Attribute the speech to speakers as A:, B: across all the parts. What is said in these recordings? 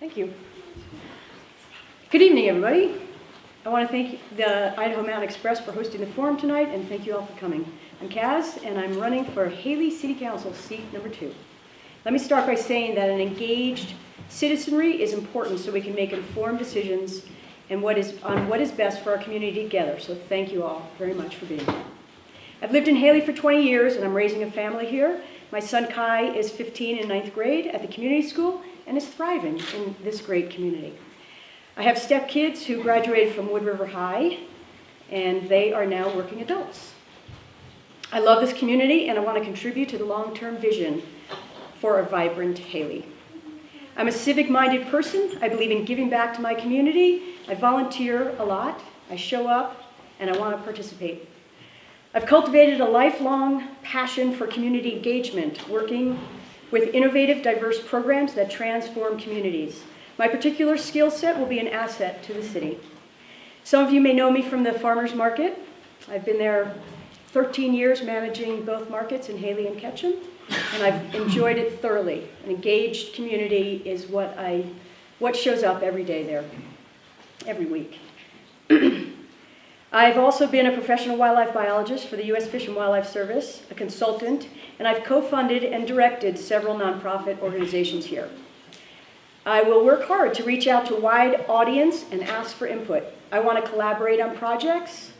A: Thank you. Good evening, everybody. I want to thank the Idaho Mountain Express for hosting the forum tonight, and thank you all for coming. I'm Kaz, and I'm running for Hailey City Council, seat number 2. Let me start by saying that an engaged citizenry is important so we can make informed decisions and on what is best for our community together. So thank you all very much for being here. I've lived in Hailey for 20 years, and I'm raising a family here. My son Kai is 15 in 9th grade at the community school and is thriving in this great community. I have stepkids who graduated from Wood River High, and they are now working adults. I love this community, and I want to contribute to the long-term vision for a vibrant Hailey. I'm a civic-minded person. I believe in giving back to my community. I volunteer a lot. I show up, and I want to participate. I've cultivated a lifelong passion for community engagement, working with innovative, diverse programs that transform communities. My particular skill set will be an asset to the city. Some of you may know me from the farmers market. I've been there 13 years managing both markets in Hailey and Ketchum, and I've enjoyed it thoroughly. An engaged community is what shows up every day there, every week. I've also been a professional wildlife biologist for the U.S. Fish and Wildlife Service, a consultant, and I've co-funded and directed several nonprofit organizations here. I will work hard to reach out to a wide audience and ask for input. I want to collaborate on projects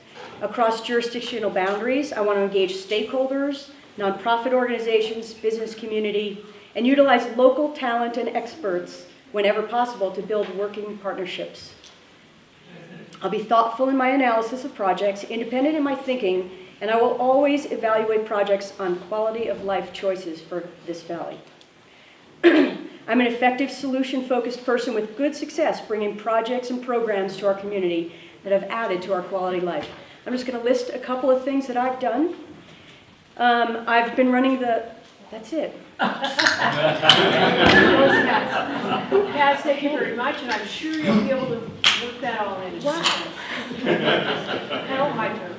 A: across jurisdictional boundaries. I want to engage stakeholders, nonprofit organizations, business community, and utilize local talent and experts whenever possible to build working partnerships. I'll be thoughtful in my analysis of projects, independent in my thinking, and I will always evaluate projects on quality of life choices for this valley. I'm an effective solution-focused person with good success bringing projects and programs to our community that have added to our quality of life. I'm just going to list a couple of things that I've done. I've been running that's it.
B: Kaz, thank you very much, and I'm sure you'll be able to work that all in. Wow. Now my turn.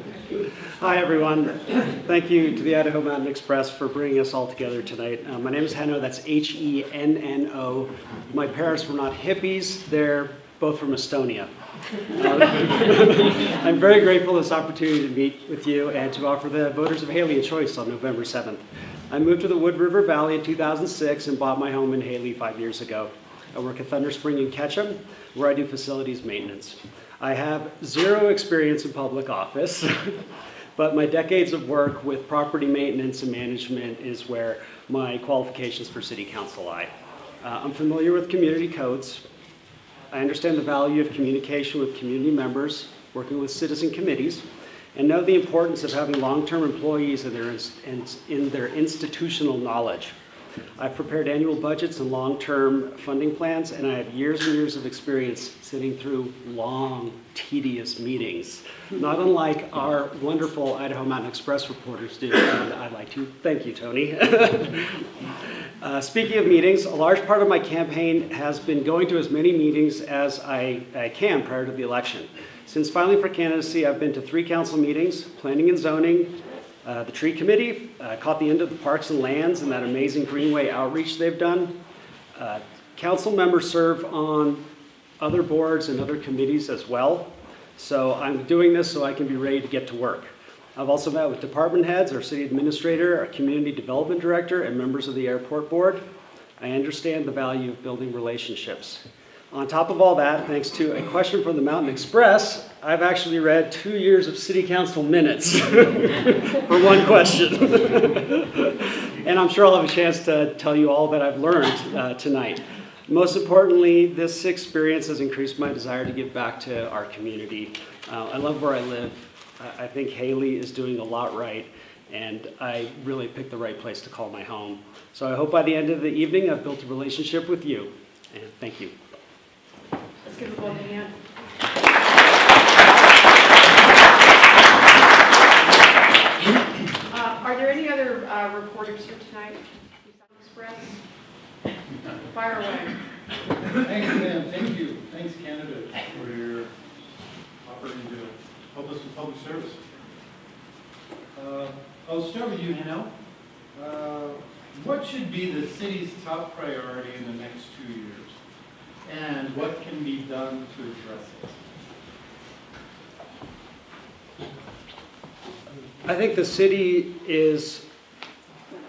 C: Hi, everyone. Thank you to the Idaho Mountain Express for bringing us all together tonight. My name is Henno, that's Henno. My parents were not hippies, they're both from Estonia. I'm very grateful for this opportunity to meet with you and to offer the voters of Hailey a choice on November 7th. I moved to the Wood River Valley in 2006 and bought my home in Hailey 5 years ago. I work at Thunder Spring in Ketchum, where I do facilities maintenance. I have zero experience in public office, but my decades of work with property maintenance and management is where my qualifications for city council lie. I'm familiar with community codes. I understand the value of communication with community members, working with citizen committees, and know the importance of having long-term employees in their institutional knowledge. I've prepared annual budgets and long-term funding plans, and I have years and years of experience sitting through long, tedious meetings, not unlike our wonderful Idaho Mountain Express reporters do, and I'd like to thank you, Tony. Speaking of meetings, a large part of my campaign has been going to as many meetings as I can prior to the election. Since filing for candidacy, I've been to 3 council meetings, planning and zoning, the tree committee, caught the end of the parks and lands and that amazing greenway outreach they've done. Council members serve on other boards and other committees as well. So I'm doing this so I can be ready to get to work. I've also met with department heads, our city administrator, our community development director, and members of the airport board. I understand the value of building relationships. On top of all that, thanks to a question from the Mountain Express, I've actually read 2 years of city council minutes for one question. And I'm sure I'll have a chance to tell you all that I've learned tonight. Most importantly, this experience has increased my desire to give back to our community. I love where I live. I think Hailey is doing a lot right, and I really picked the right place to call my home. So I hope by the end of the evening I've built a relationship with you, and thank you.
B: Let's give a both a hand. Are there any other reporters here tonight? Express? Fire away.
D: Thanks, ma'am. Thank you. Thanks, Canada, for your offering to help us with public service. I'll start with you, Hanno. What should be the city's top priority in the next 2 years? And what can be done to address it?
C: I think the city is,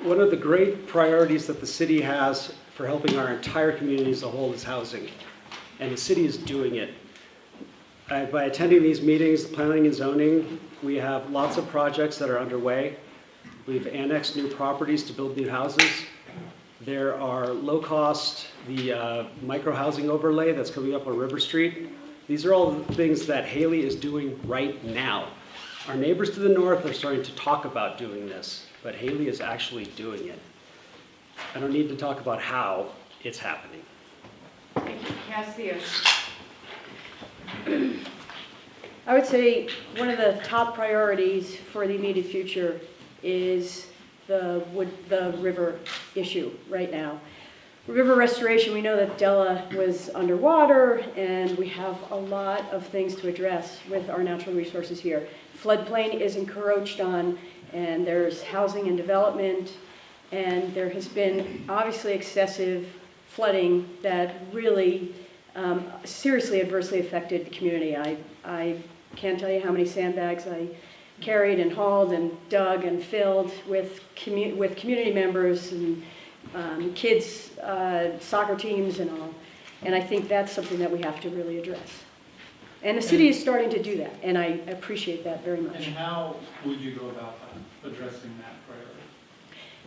C: one of the great priorities that the city has for helping our entire community as a whole is housing. And the city is doing it. By attending these meetings, planning and zoning, we have lots of projects that are underway. We've annexed new properties to build new houses. There are low-cost, the micro-housing overlay that's coming up on River Street. These are all the things that Hailey is doing right now. Our neighbors to the north are starting to talk about doing this, but Hailey is actually doing it. I don't need to talk about how it's happening.
B: Thank you. Cassia.
A: I would say one of the top priorities for the immediate future is the river issue right now. River restoration, we know that Della was underwater, and we have a lot of things to address with our natural resources here. Floodplain is encroached on, and there's housing and development, and there has been obviously excessive flooding that really seriously adversely affected the community. I can't tell you how many sandbags I carried and hauled and dug and filled with community members and kids, soccer teams and all. And I think that's something that we have to really address. And the city is starting to do that, and I appreciate that very much.
D: And how would you go about that, addressing that priority?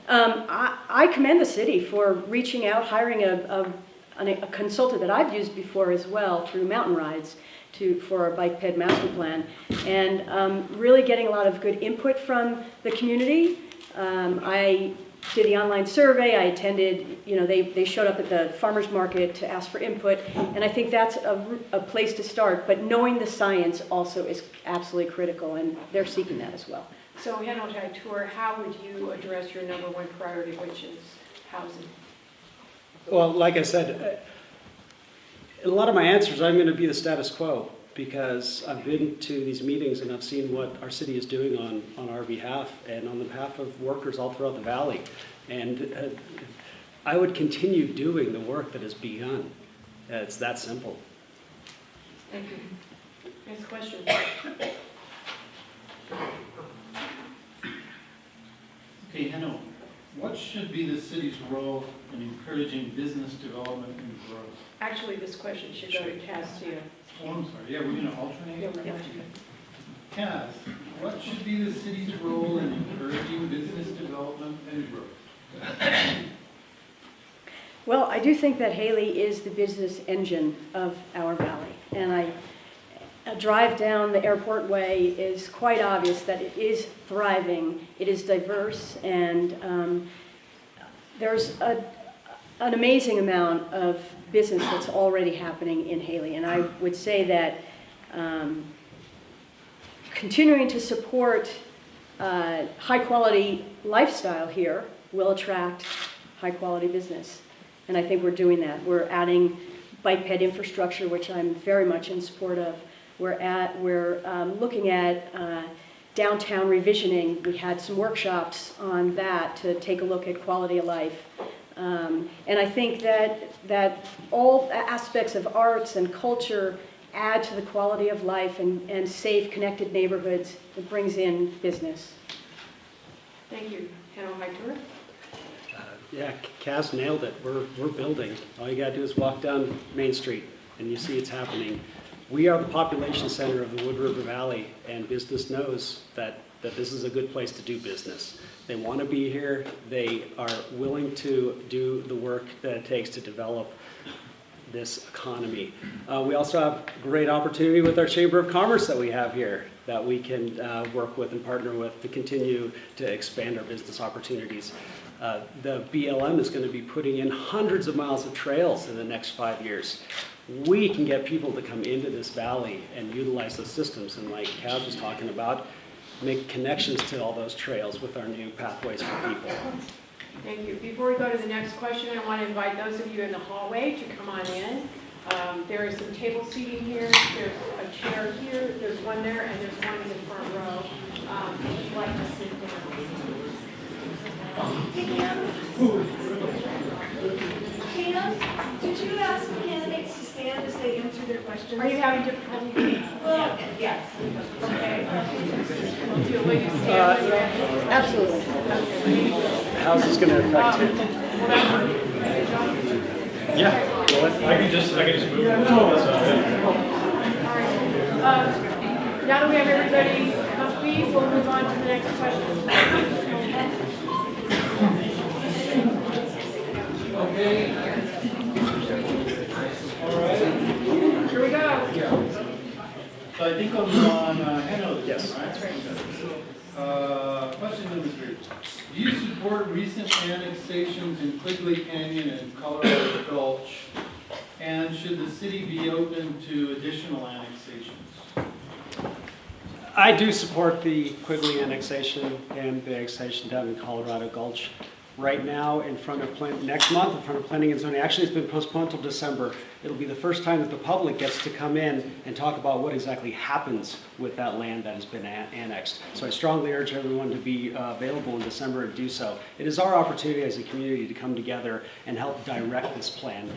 A: I commend the city for reaching out, hiring a consultant that I've used before as well through mountain rides for our bike ped master plan, and really getting a lot of good input from the community. I did the online survey. I attended, they showed up at the farmer's market to ask for input, and I think that's a place to start, but knowing the science also is absolutely critical, and they're seeking that as well.
B: So, Hanotai Tour, how would you address your number one priority, which is housing?
C: Well, like I said, in a lot of my answers, I'm going to be the status quo, because I've been to these meetings and I've seen what our city is doing on our behalf and on the behalf of workers all throughout the valley. And I would continue doing the work that has begun. It's that simple.
B: Thank you. Next question.
D: Okay, Hanno, what should be the city's role in encouraging business development and growth?
B: Actually, this question should go to Cassia.
D: Oh, I'm sorry, yeah, we're gonna alternate?
B: Yeah, we're gonna.
D: Cass, what should be the city's role in encouraging business development and growth?
A: Well, I do think that Hailey is the business engine of our valley, and a drive down the airport way is quite obvious that it is thriving, it is diverse, and there's an amazing amount of business that's already happening in Hailey. And I would say that continuing to support high-quality lifestyle here will attract high-quality business. And I think we're doing that. We're adding bike ped infrastructure, which I'm very much in support of. We're looking at downtown revisioning. We had some workshops on that to take a look at quality of life. And I think that all aspects of arts and culture add to the quality of life and safe, connected neighborhoods. It brings in business.
B: Thank you. Hanotai Tour.
C: Yeah, Cass nailed it. We're building. All you gotta do is walk down Main Street and you see it's happening. We are the population center of the Wood River Valley, and business knows that this is a good place to do business. They want to be here. They are willing to do the work that it takes to develop this economy. We also have great opportunity with our Chamber of Commerce that we have here that we can work with and partner with to continue to expand our business opportunities. The BLM is going to be putting in hundreds of miles of trails in the next 5 years. We can get people to come into this valley and utilize those systems, and like Kaz was talking about, make connections to all those trails with our new pathways for people.
B: Thank you. Before we go to the next question, I want to invite those of you in the hallway to come on in. There is some table seating here. There's a chair here. There's one there, and there's one in the front row. If you'd like to sit down.
E: Pam, did you ask the candidates to
B: Are you having difficulty?
E: Yes.
B: Okay. Will you stand when you're ready?
A: Absolutely.
C: How's this going to affect you?
F: Yeah, I can just move.
B: Now that we have everybody complete, we'll move on to the next question.
D: Okay. All right.
B: Here we go.
D: So I think on Hailey.
C: Yes.
D: Right? Question number 3. Do you support recent annexations in Quigley Canyon and Colorado Gulch? And should the city be open to additional annexations?
C: I do support the Quigley annexation and the annexation down in Colorado Gulch. Right now, next month, in front of Planning and Zoning, actually it's been postponed till December. It'll be the first time that the public gets to come in and talk about what exactly happens with that land that has been annexed. So I strongly urge everyone to be available in December and do so. It is our opportunity as a community to come together and help direct this plan.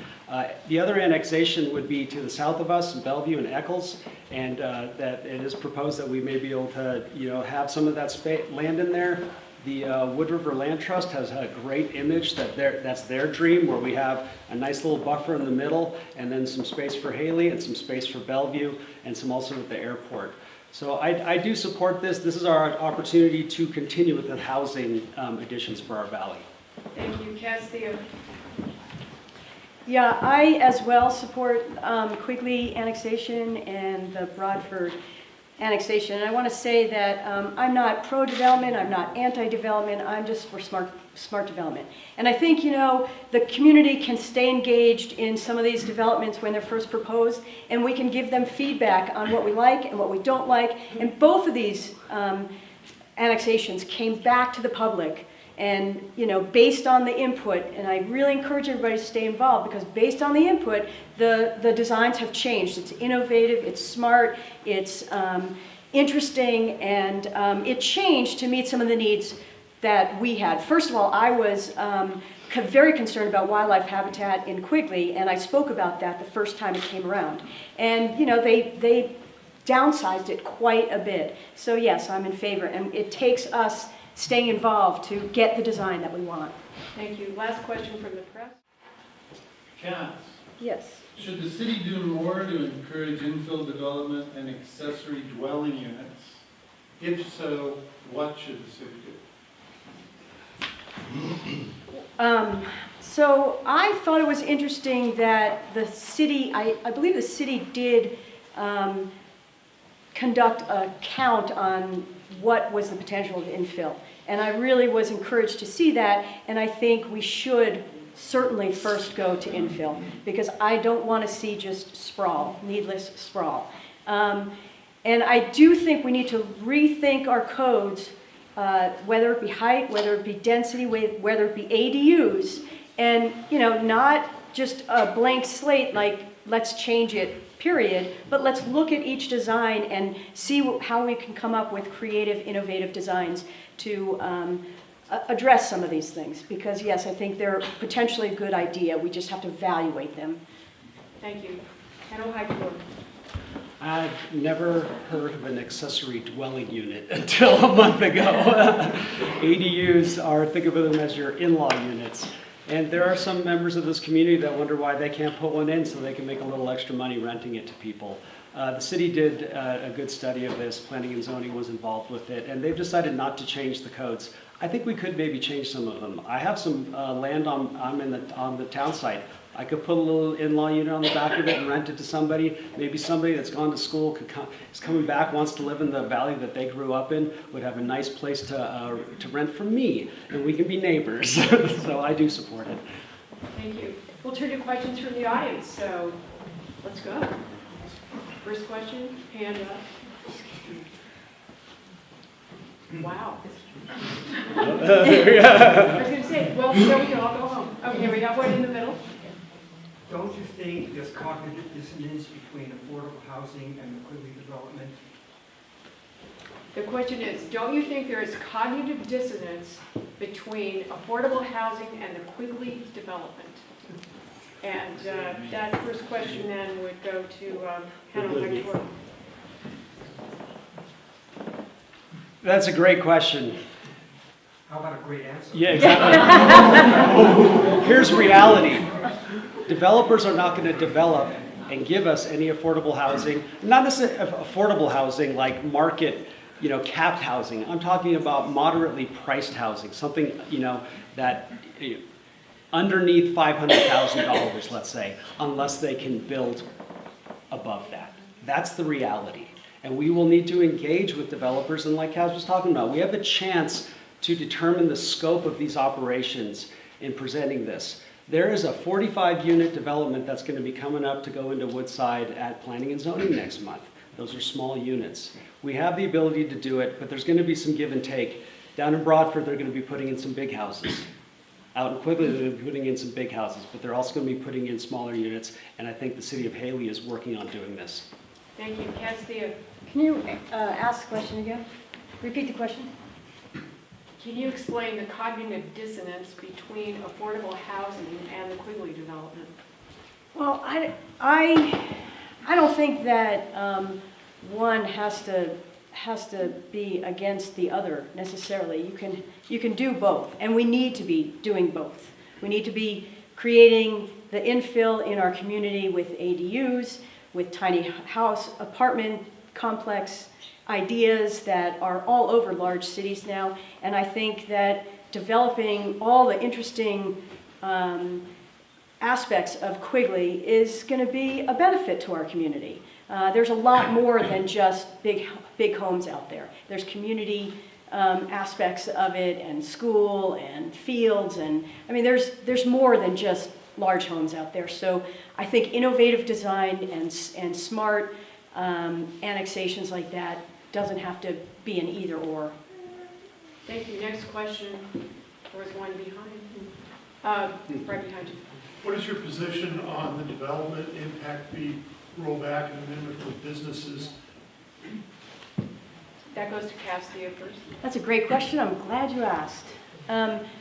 C: The other annexation would be to the south of us, in Bellevue and Eccles, and that it is proposed that we may be able to, have some of that land in there. The Wood River Land Trust has had a great image that's their dream, where we have a nice little buffer in the middle, and then some space for Hailey and some space for Bellevue, and some also at the airport. So I do support this. This is our opportunity to continue with the housing additions for our valley.
B: Thank you. Cassia.
A: Yeah, I as well support Quigley annexation and the Broadford annexation. And I want to say that I'm not pro-development, I'm not anti-development, I'm just for smart development. And I think, the community can stay engaged in some of these developments when they're first proposed, and we can give them feedback on what we like and what we don't like. And both of these annexations came back to the public. And, based on the input, and I really encourage everybody to stay involved, because based on the input, the designs have changed. It's innovative, it's smart, it's interesting, and it changed to meet some of the needs that we had. First of all, I was very concerned about wildlife habitat in Quigley, and I spoke about that the first time it came around. And, they downsized it quite a bit. So yes, I'm in favor, and it takes us staying involved to get the design that we want.
B: Thank you. Last question from the press.
D: Cass,
A: Yes.
D: should the city do more to encourage infill development and accessory dwelling units? If so, what should the city do?
A: So I thought it was interesting that the city, I believe the city did conduct a count on what was the potential of infill. And I really was encouraged to see that, and I think we should certainly first go to infill, because I don't want to see just sprawl, needless sprawl. And I do think we need to rethink our codes, whether it be height, whether it be density, whether it be ADUs, and not just a blank slate like let's change it, period, but let's look at each design and see how we can come up with creative, innovative designs to address some of these things. Because yes, I think they're potentially a good idea. We just have to evaluate them.
B: Thank you. Hello, High Court.
C: I've never heard of an accessory dwelling unit until a month ago. ADUs think of them as your in-law units. And there are some members of this community that wonder why they can't put one in so they can make a little extra money renting it to people. The city did a good study of this. Planning and Zoning was involved with it, and they've decided not to change the codes. I think we could maybe change some of them. I have some land on the town site. I could put a little in-law unit on the back of it and rent it to somebody. Maybe somebody that's gone to school is coming back, wants to live in the valley that they grew up in, would have a nice place to rent from me, and we can be neighbors. So I do support it.
B: Thank you. We'll turn to questions from the audience, so let's go. First question, hand up. Wow. I was going to say, well, so we can all go home. Okay, we have one in the middle.
G: Don't you think there's cognitive dissonance between affordable housing and the Quigley development?
B: The question is, don't you think there is cognitive dissonance between affordable housing and the Quigley development? And that first question then would go to Hailey.
C: That's a great question.
G: How about a great answer?
C: Yeah, exactly. Here's reality. Developers are not going to develop and give us any affordable housing, not necessarily affordable housing like market, capped housing. I'm talking about moderately priced housing, something, that underneath $500,000, let's say, unless they can build above that. That's the reality. And we will need to engage with developers, and like Kaz was talking about, we have a chance to determine the scope of these operations in presenting this. There is a 45-unit development that's going to be coming up to go into Woodside at Planning and Zoning next month. Those are small units. We have the ability to do it, but there's going to be some give and take. Down in Broadford, they're going to be putting in some big houses. Out in Quigley, they're going to be putting in some big houses, but they're also going to be putting in smaller units, and I think the city of Hailey is working on doing this.
B: Thank you. Castillo,
A: Can you ask the question again? Repeat the question.
B: can you explain the cognitive dissonance between affordable housing and the Quigley development?
A: Well, I don't think that one has to be against the other necessarily. You can do both, and we need to be doing both. We need to be creating the infill in our community with ADUs, with tiny house apartment complex ideas that are all over large cities now. And I think that developing all the interesting aspects of Quigley is going to be a benefit to our community. There's a lot more than just big homes out there. There's community aspects of it, and school and fields, and I mean there's more than just large homes out there. So I think innovative design and smart annexations like that doesn't have to be an either or.
B: Thank you. Next question. There was one behind. Right behind you.
E: What is your position on the development impact fee rollback and amendment for businesses?
B: That goes to Castillo first.
A: That's a great question. I'm glad you asked.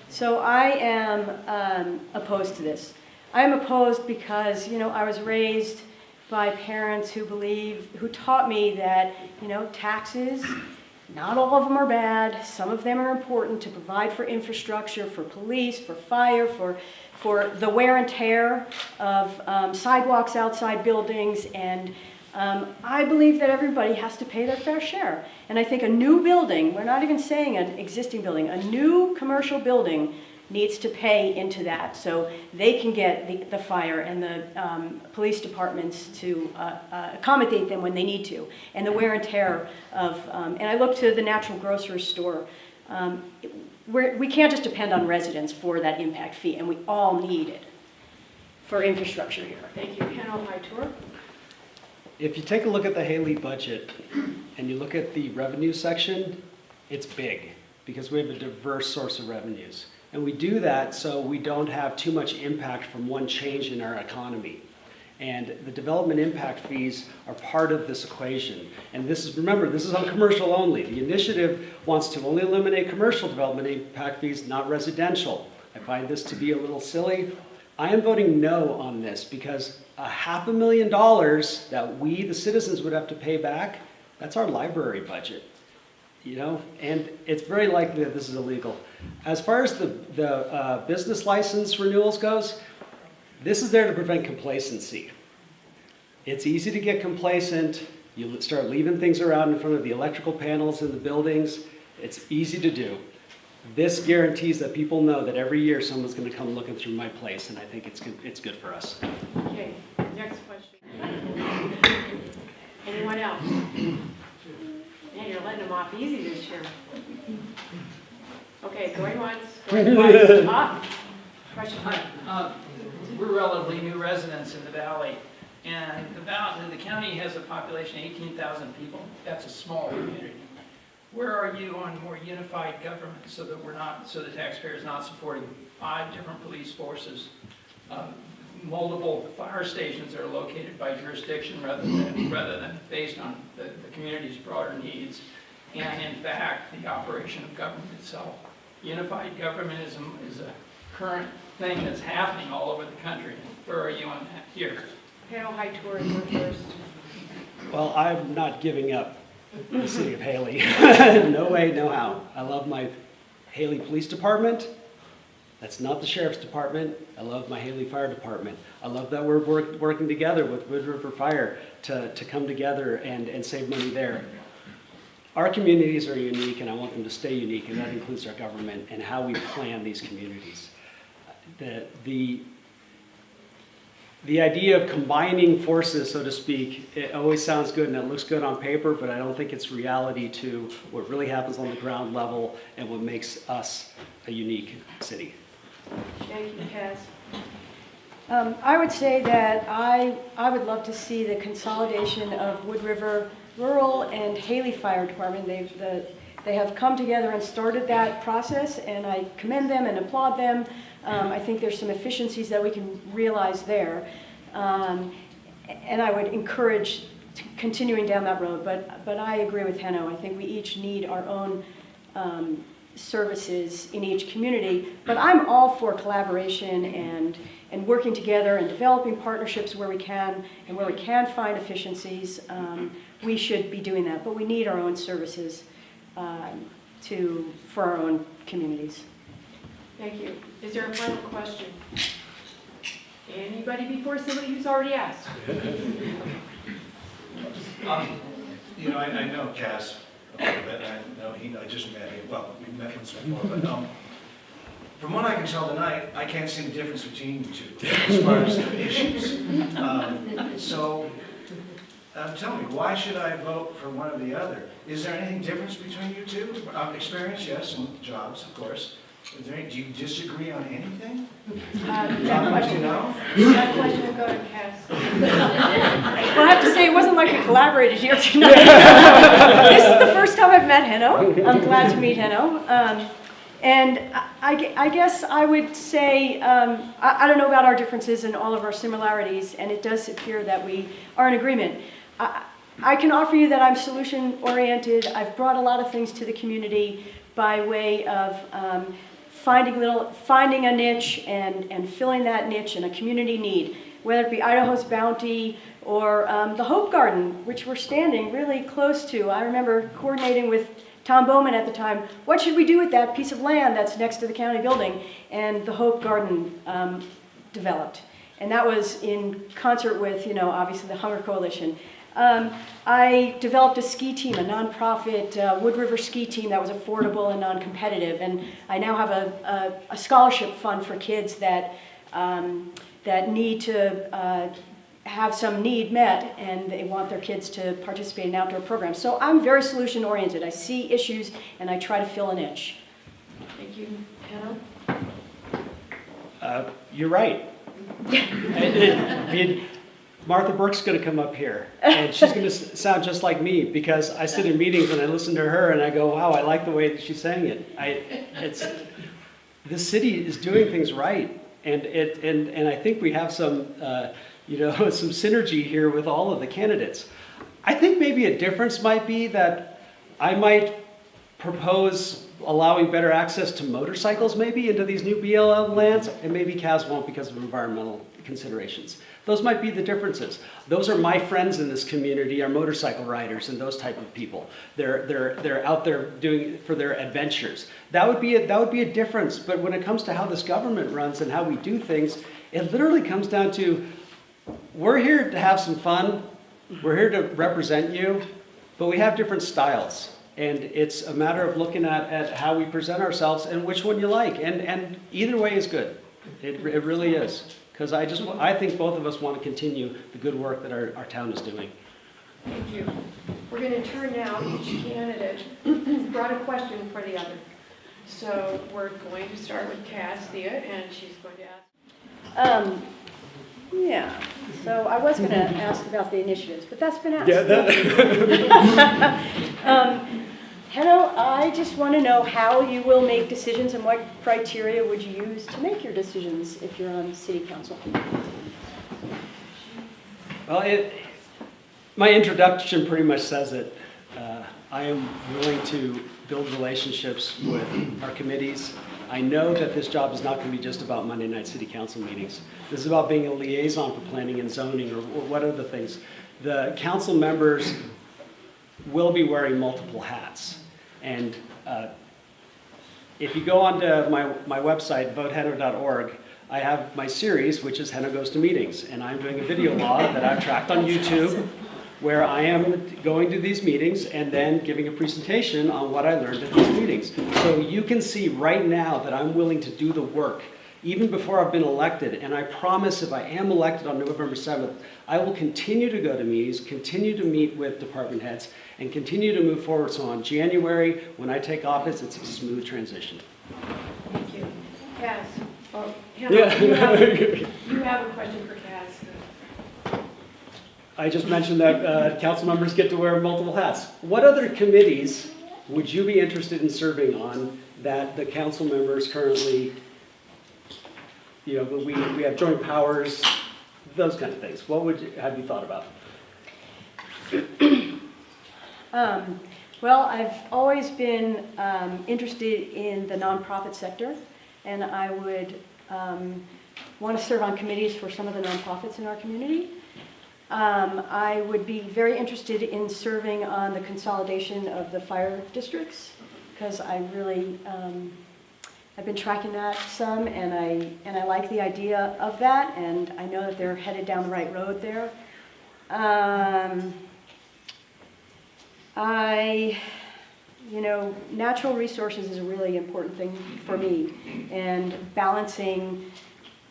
A: So I am opposed to this. I am opposed because, I was raised by parents who taught me that, taxes, not all of them are bad. Some of them are important to provide for infrastructure, for police, for fire, for the wear and tear of sidewalks outside buildings. And I believe that everybody has to pay their fair share. And I think a new building, we're not even saying an existing building, a new commercial building needs to pay into that so they can get the fire and the police departments to accommodate them when they need to. And the wear and tear of, and I look to the natural grocery store, we can't just depend on residents for that impact fee, and we all need it for infrastructure here.
B: Thank you. Hailey Tour.
C: If you take a look at the Hailey budget and you look at the revenue section, it's big because we have a diverse source of revenues. And we do that so we don't have too much impact from one change in our economy. And the development impact fees are part of this equation. And remember, this is on commercial only. The initiative wants to only eliminate commercial development impact fees, not residential. I find this to be a little silly. I am voting no on this because $500,000 that we, the citizens, would have to pay back, that's our library budget. And it's very likely that this is illegal. As far as the business license renewals goes, this is there to prevent complacency. It's easy to get complacent. You start leaving things around in front of the electrical panels in the buildings. It's easy to do. This guarantees that people know that every year someone's going to come looking through my place, and I think it's good for us.
B: Okay. Next question. Anyone else? Man, you're letting them off easy this year. Okay, going once, going twice. Question.
H: We're relatively new residents in the valley, and the county has a population of 18,000 people. That's a small community. Where are you on more unified government so the taxpayer is not supporting 5 different police forces, multiple fire stations that are located by jurisdiction rather than based on the community's broader needs, and in fact the operation of government itself? Unified government is current thing that's happening all over the country? Where are you on that here?
B: Panel High Tours were first.
C: Well, I'm not giving up the city of Hailey. No way, no how. I love my Hailey Police Department. That's not the Sheriff's Department. I love my Hailey Fire Department. I love that we're working together with Wood River Fire to come together and save money there. Our communities are unique, and I want them to stay unique, and that includes our government and how we plan these communities. The idea of combining forces, so to speak, it always sounds good and it looks good on paper, but I don't think it's reality to what really happens on the ground level and what makes us a unique city.
B: Thank you, Kaz.
A: I would say that I would love to see the consolidation of Wood River Rural and Hailey Fire Department. They have come together and started that process, and I commend them and applaud them. I think there's some efficiencies that we can realize there. And I would encourage continuing down that road, but I agree with Henno. I think we each need our own services in each community, but I'm all for collaboration and working together and developing partnerships where we can, and where we can find efficiencies. We should be doing that, but we need our own services for our own communities.
B: Thank you. Is there a final question? Anybody before somebody who's already asked?
I: You know, I know Cass a little bit, and I know I just met him, well, we've met once before, but from what I can tell tonight, I can't see the difference between you two as far as the issues. Tell me, why should I vote for one or the other? Is there anything difference between you two? Experience, yes, and jobs, of course. Do you disagree on anything?
B: That question will go to Kaz.
A: Well, I have to say, it wasn't like we collaborated here tonight. This is the first time I've met Henno. I'm glad to meet Henno. And I guess I would say, I don't know about our differences and all of our similarities, and it does appear that we are in agreement. I can offer you that I'm solution-oriented. I've brought a lot of things to the community by way of finding a niche and filling that niche in a community need, whether it be Idaho's Bounty or the Hope Garden, which we're standing really close to. I remember coordinating with Tom Bowman at the time, what should we do with that piece of land that's next to the county building? And the Hope Garden developed. And that was in concert with, obviously the Hunger Coalition. I developed a ski team, a nonprofit Wood River ski team that was affordable and non-competitive, and I now have a scholarship fund for kids that need to have some need met, and they want their kids to participate in outdoor programs. So I'm very solution-oriented. I see issues, and I try to fill a niche.
B: Thank you. Henno?
C: You're right. Martha Burke's going to come up here, and she's going to sound just like me, because I sit in meetings and I listen to her and I go, wow, I like the way that she's saying it. This city is doing things right, and I think we have some some synergy here with all of the candidates. I think maybe a difference might be that I might propose allowing better access to motorcycles maybe into these new BLM lands, and maybe Kaz won't because of environmental considerations. Those might be the differences. Those are my friends in this community, are motorcycle riders and those type of people. They're out there doing for their adventures. That would be a difference. But when it comes to how this government runs and how we do things, it literally comes down to, we're here to have some fun. We're here to represent you, but we have different styles. And it's a matter of looking at how we present ourselves and which one you like. And either way is good. It really is. Because I think both of us want to continue the good work that our town is doing.
B: Thank you. We're going to turn now, each candidate brought a question for the other. So we're going to start with Thea, and she's going to ask.
A: Yeah, so I was going to ask about the initiatives, but that's been asked. Henno, I just want to know how you will make decisions and what criteria would you use to make your decisions if you're on city council?
C: Well, my introduction pretty much says it. I am willing to build relationships with our committees. I know that this job is not going to be just about Monday night city council meetings. This is about being a liaison for planning and zoning, or what other things. The council members will be wearing multiple hats. And if you go onto my website, votehenno.org, I have my series, which is Henno Goes to Meetings. And I'm doing a video log that I've tracked on YouTube, where I am going to these meetings and then giving a presentation on what I learned at these meetings. So you can see right now that I'm willing to do the work, even before I've been elected. And I promise if I am elected on November 7th, I will continue to go to meetings, continue to meet with department heads, and continue to move forward. So on January, when I take office, it's a smooth transition.
B: Thank you. Cass? Oh,
C: Yeah.
B: Hannah, you have a question for Cass.
C: I just mentioned that council members get to wear multiple hats. What other committees would you be interested in serving on that the council members currently, we have joint powers, those kind of things? What have you thought about?
A: Well, I've always been interested in the nonprofit sector, and I would want to serve on committees for some of the nonprofits in our community. I would be very interested in serving on the consolidation of the fire districts, because I really, I've been tracking that some, and I like the idea of that, and I know that they're headed down the right road there. Natural resources is a really important thing for me, and balancing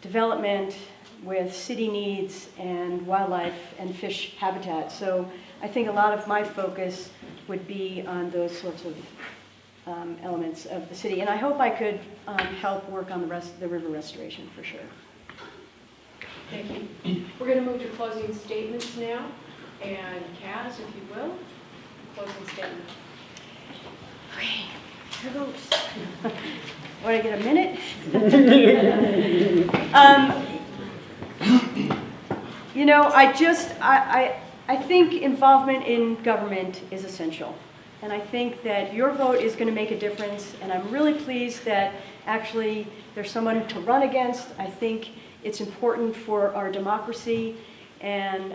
A: development with city needs and wildlife and fish habitat. So I think a lot of my focus would be on those sorts of elements of the city. And I hope I could help work on the river restoration for sure.
B: Thank you. We're going to move to closing statements now. And Cass, if you will, closing statement.
A: Okay, here goes. Want to get a minute? I think involvement in government is essential. And I think that your vote is going to make a difference. And I'm really pleased that actually there's someone to run against. I think it's important for our democracy. And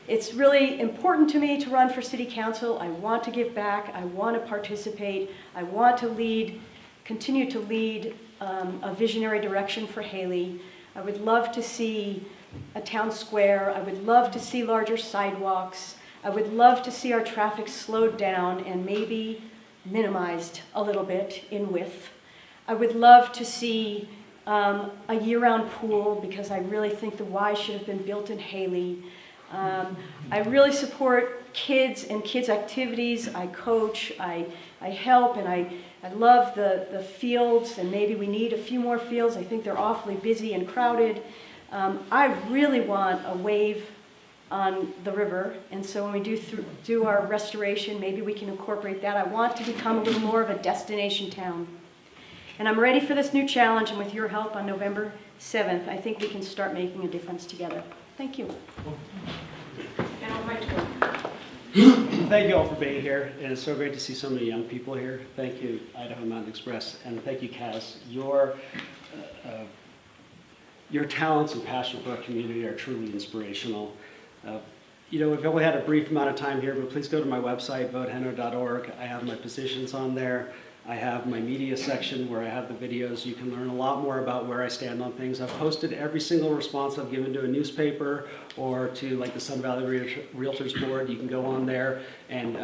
A: it's really important to me to run for city council. I want to give back. I want to participate. I want to continue to lead a visionary direction for Hailey. I would love to see a town square. I would love to see larger sidewalks. I would love to see our traffic slowed down and maybe minimized a little bit in width. I would love to see a year-round pool, because I really think the Y should have been built in Hailey. I really support kids and kids' activities. I coach, I help, and I love the fields, and maybe we need a few more fields. I think they're awfully busy and crowded. I really want a wave on the river, and so when we do our restoration, maybe we can incorporate that. I want to become a little more of a destination town. And I'm ready for this new challenge, and with your help on November 7th, I think we can start making a difference together. Thank you.
B: And I'll invite you.
C: Thank you all for being here, and it's so great to see so many young people here. Thank you, Idaho Mountain Express, and thank you, Cass. Your talents and passion for our community are truly inspirational. We've only had a brief amount of time here, but please go to my website, votehenno.org. I have my positions on there. I have my media section where I have the videos. You can learn a lot more about where I stand on things. I've posted every single response I've given to a newspaper or to like the Sun Valley Realtors Board. You can go on there and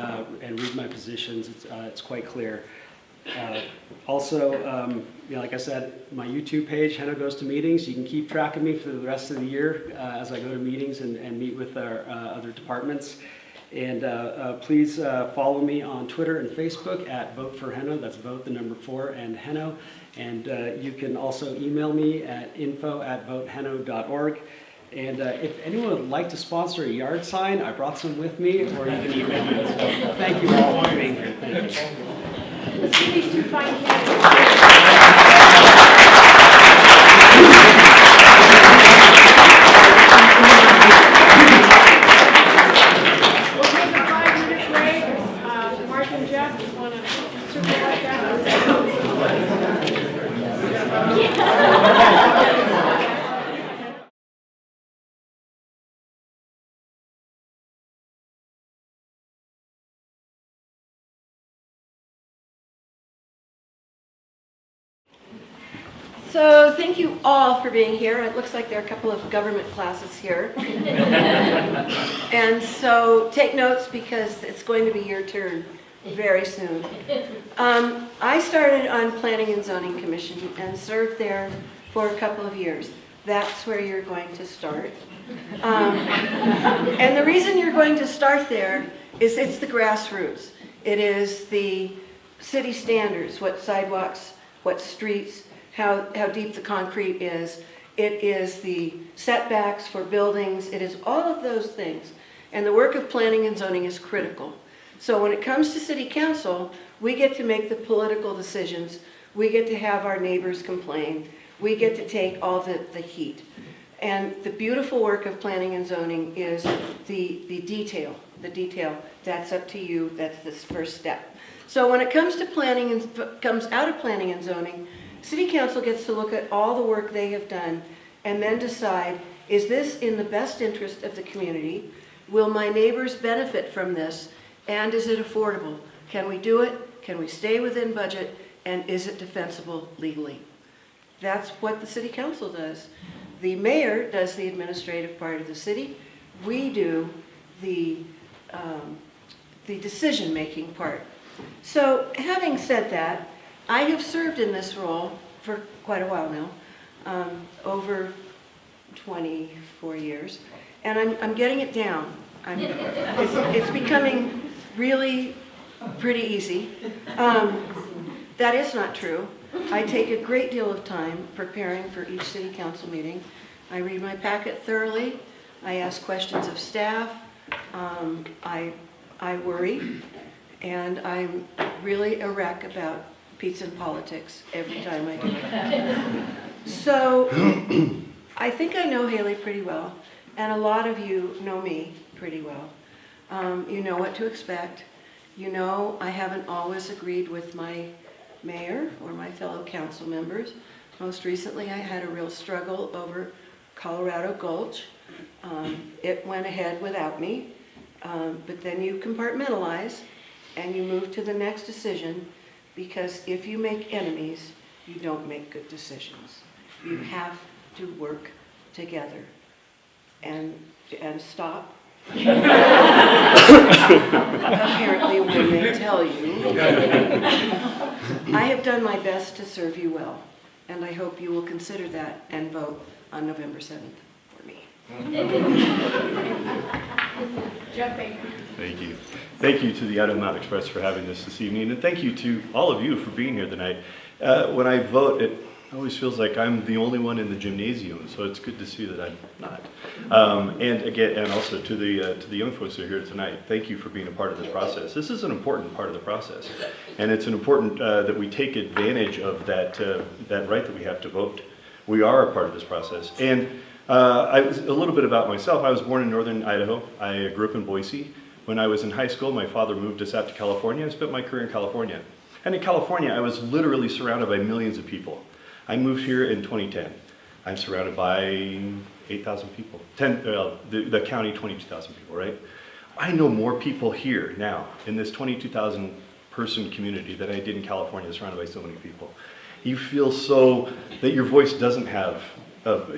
C: read my positions. It's quite clear. Also, like I said, my YouTube page, Henno Goes to Meetings. You can keep track of me for the rest of the year as I go to meetings and meet with our other departments. And please follow me on Twitter and Facebook at Vote for Henno. That's vote, the number 4, and Henno. And you can also email me at info@votehenno.org. And if anyone would like to sponsor a yard sign, I brought some with me, or you can email me. So thank you all for being here. Thank you.
B: Let's see these two fine candidates. We'll take a 5-minute break. Mark and Jeff, just want to circle right down.
J: So thank you all for being here. It looks like there are a couple of government classes here. And so take notes because it's going to be your turn very soon. I started on Planning and Zoning Commission and served there for a couple of years. That's where you're going to start. And the reason you're going to start there is it's the grassroots. It is the city standards, what sidewalks, what streets, how deep the concrete is. It is the setbacks for buildings. It is all of those things. And the work of planning and zoning is critical. So when it comes to city council, we get to make the political decisions. We get to have our neighbors complain. We get to take all the heat. And the beautiful work of planning and zoning is the detail. The detail, that's up to you. That's this first step. So when it comes to planning and comes out of planning and zoning, City Council gets to look at all the work they have done and then decide, is this in the best interest of the community? Will my neighbors benefit from this? And is it affordable? Can we do it? Can we stay within budget? And is it defensible legally? That's what the City Council does. The mayor does the administrative part of the city. We do the decision-making part. So having said that, I have served in this role for quite a while now, over 24 years, and I'm getting it down. It's becoming really pretty easy. That is not true. I take a great deal of time preparing for each city council meeting. I read my packet thoroughly. I ask questions of staff. I worry, and I'm really a wreck about pizza and politics every time I do it. So I think I know Hailey pretty well, and a lot of you know me pretty well. You know what to expect. You know I haven't always agreed with my mayor or my fellow council members. Most recently I had a real struggle over Colorado Gulch. It went ahead without me, but then you compartmentalize and you move to the next decision, because if you make enemies, you don't make good decisions. You have to work together and stop. Apparently when they tell you. I have done my best to serve you well, and I hope you will consider that and vote on November 7th for me.
B: Jeff Baker.
F: Thank you. Thank you to the Idaho Mountain Express for having this evening, and thank you to all of you for being here tonight. When I vote, it always feels like I'm the only one in the gymnasium, so it's good to see that I'm not. And again, and also to the young folks that are here tonight, thank you for being a part of this process. This is an important part of the process, and it's an important that we take advantage of that right that we have to vote. We are a part of this process. And I was a little bit about myself. I was born in northern Idaho. I grew up in Boise. When I was in high school, my father moved us out to California. I spent my career in California. And in California, I was literally surrounded by millions of people. I moved here in 2010. I'm surrounded by 8,000 people. The county, 22,000 people, right? I know more people here now in this 22,000 person community than I did in California, surrounded by so many people. You feel so that your voice doesn't have,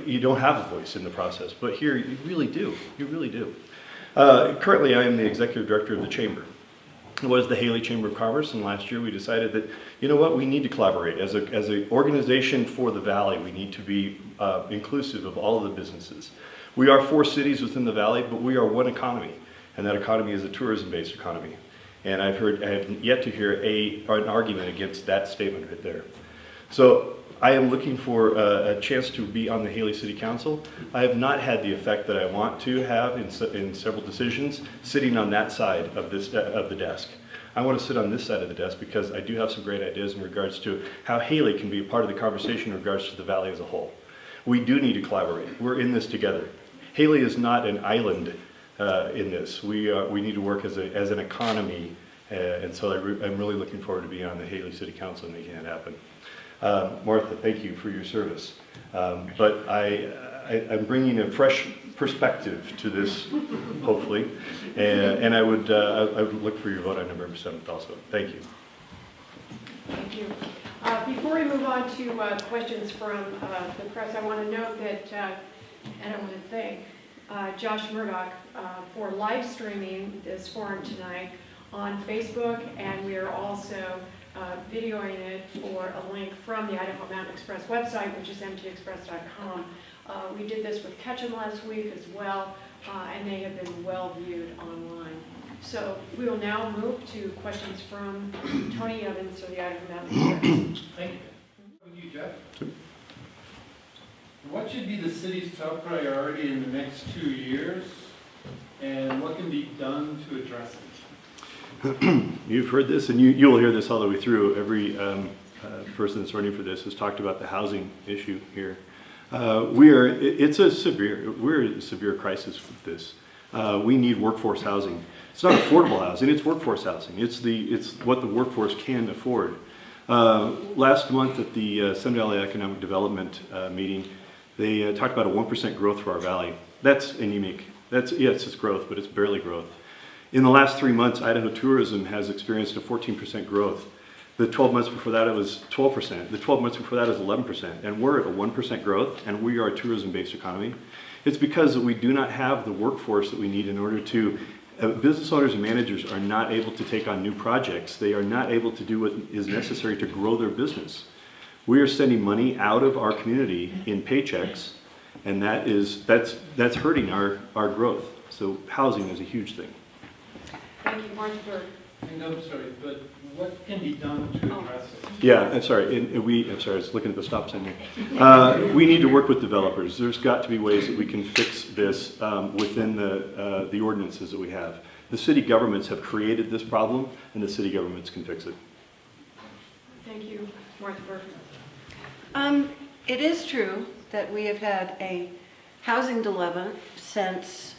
F: you don't have a voice in the process, but here you really do, you really do. Currently, I am the executive director of the chamber. It was the Hailey Chamber of Commerce, and last year we decided that, you know what, we need to collaborate. As an organization for the Valley, we need to be inclusive of all of the businesses. We are 4 cities within the Valley, but we are one economy, and that economy is a tourism-based economy. And I have yet to hear an argument against that statement right there. So I am looking for a chance to be on the Hailey City Council. I have not had the effect that I want to have in several decisions sitting on that side of the desk. I want to sit on this side of the desk because I do have some great ideas in regards to how Hailey can be a part of the conversation in regards to the Valley as a whole. We do need to collaborate. We're in this together. Hailey is not an island in this. We need to work as an economy, and so I'm really looking forward to being on the Hailey City Council and making that happen. Martha, thank you for your service. But I'm bringing a fresh perspective to this, hopefully, and I would look for your vote on November 7th also. Thank you.
B: Thank you. Before Before we move on to questions from the press, I want to note that, and I want to thank Josh Murdoch for live streaming this forum tonight on Facebook, and we are also videoing it for a link from the Idaho Mountain Express website, which is mtexpress.com. We did this with Ketchum last week as well, and they have been well viewed online. So we will now move to questions from Tony Evans of the Idaho Mountain Express.
D: Thank you. Thank you, Jeff. What should be the city's top priority in the next 2 years, and what can be done to address it?
F: You've heard this, and you'll hear this all the way through. Every person that's running for this has talked about the housing issue here. We're in a severe crisis with this. We need workforce housing. It's not affordable housing, it's workforce housing. It's what the workforce can afford. Last month at the Sun Valley Economic Development meeting, they talked about a 1% growth for our valley. That's anemic. It's growth, but it's barely growth. In the last 3 months, Idaho tourism has experienced a 14% growth. The 12 months before that, it was 12%. The 12 months before that is 11%. And we're at a 1% growth, and we are a tourism-based economy. It's because we do not have the workforce that we need in order to, business owners and managers are not able to take on new projects. They are not able to do what is necessary to grow their business. We are sending money out of our community in paychecks, and that's hurting our growth. So housing is a huge thing.
B: Thank you, Martha Bird.
D: I'm sorry, but what can be done to address it?
F: Yeah, I'm sorry. I'm sorry. I was looking at the stop sign here. We need to work with developers. There's got to be ways that we can fix this within the ordinances that we have. The city governments have created this problem, and the city governments can fix it.
B: Thank you, Martha Bird.
J: It is true that we have had a housing dilemma since,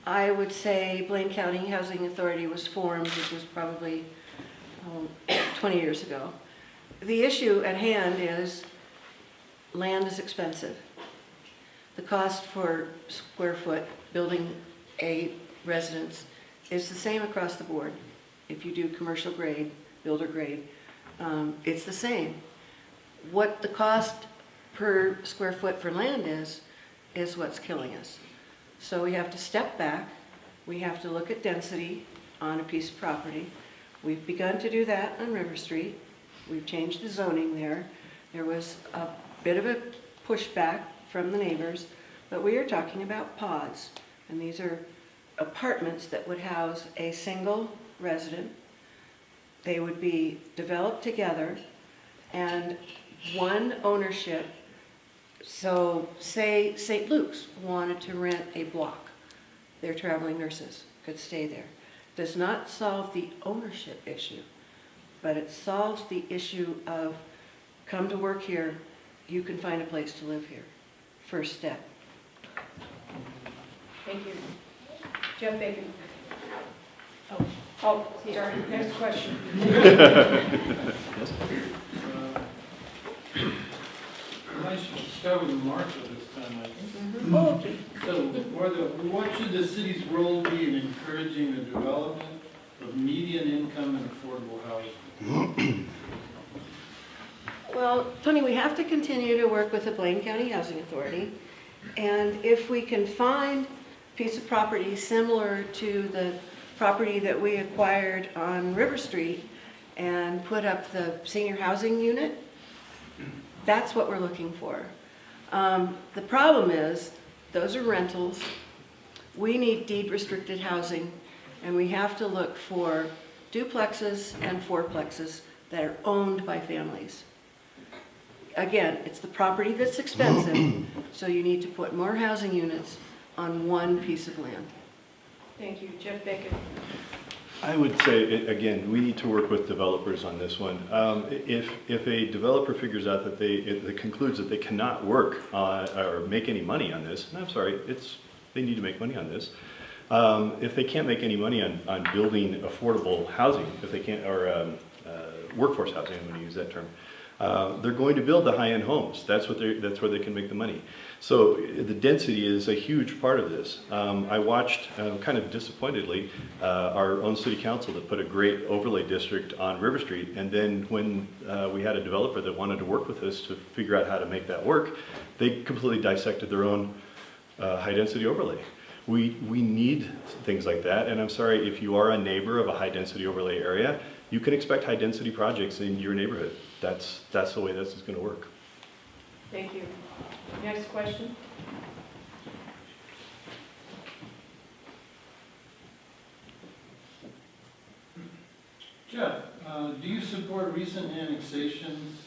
J: I would say, Blaine County Housing Authority was formed, which was probably 20 years ago. The issue at hand is land is expensive. The cost for square foot building a residence is the same across the board. If you do commercial grade, builder grade, it's the same. What the cost per square foot for land is what's killing us. So we have to step back. We have to look at density on a piece of property. We've begun to do that on River Street. We've changed the zoning there. There was a bit of a pushback from the neighbors, but we are talking about pods. And these are apartments that would house a single resident. They would be developed together and one ownership. So say St. Luke's wanted to rent a block. Their traveling nurses could stay there. Does not solve the ownership issue, but it solves the issue of come to work here, you can find a place to live here. First step.
B: Thank you. Jeff Bacon. Oh, sorry, next question.
D: I should start with Martha this time, I think.
J: Oh, okay.
D: So, Martha, what should the city's role be in encouraging the development of median income and affordable housing?
J: Well, Tony, we have to continue to work with the Blaine County Housing Authority. And if we can find a piece of property similar to the property that we acquired on River Street and put up the senior housing unit, that's what we're looking for. The problem is, those are rentals. We need deed restricted housing, and we have to look for duplexes and fourplexes that are owned by families. Again, it's the property that's expensive, so you need to put more housing units on one piece of land.
B: Thank you, Jeff Bacon.
F: I would say, again, we need to work with developers on this one. If a developer figures out that it concludes that they cannot work or make any money on this, and I'm sorry, they need to make money on this. If they can't make any money on building affordable housing, if they can't, or workforce housing, I'm going to use that term, they're going to build the high-end homes. That's where they can make the money. So the density is a huge part of this. I watched, kind of disappointedly, our own city council that put a great overlay district on River Street, and then when we had a developer that wanted to work with us to figure out how to make that work, they completely dissected their own high-density overlay. We need things like that, and I'm sorry, if you are a neighbor of a high-density overlay area, you can expect high-density projects in your neighborhood. That's the way this is going to work.
B: Thank you. Next question.
D: Jeff, do you support recent annexations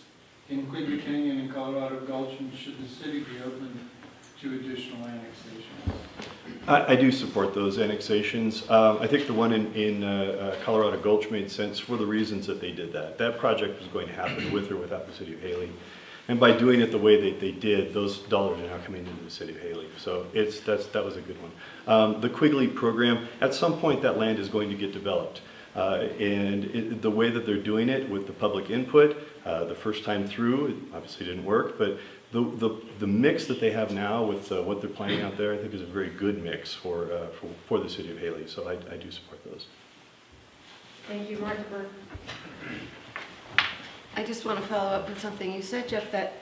D: in Quigley Canyon and Colorado Gulch, and should the city be open to additional annexations?
F: I do support those annexations. I think the one in Colorado Gulch made sense for the reasons that they did that. That project was going to happen with or without the city of Hailey. And by doing it the way that they did, those dollars are now coming into the city of Hailey. So that was a good one. The Quigley program, at some point that land is going to get developed. The way that they're doing it with the public input, the first time through, it obviously didn't work, but the mix that they have now with what they're planning out there, I think is a very good mix for the city of Hailey. So I do support those.
B: Thank you, Martha Burke.
J: I just want to follow up on something you said, Jeff, that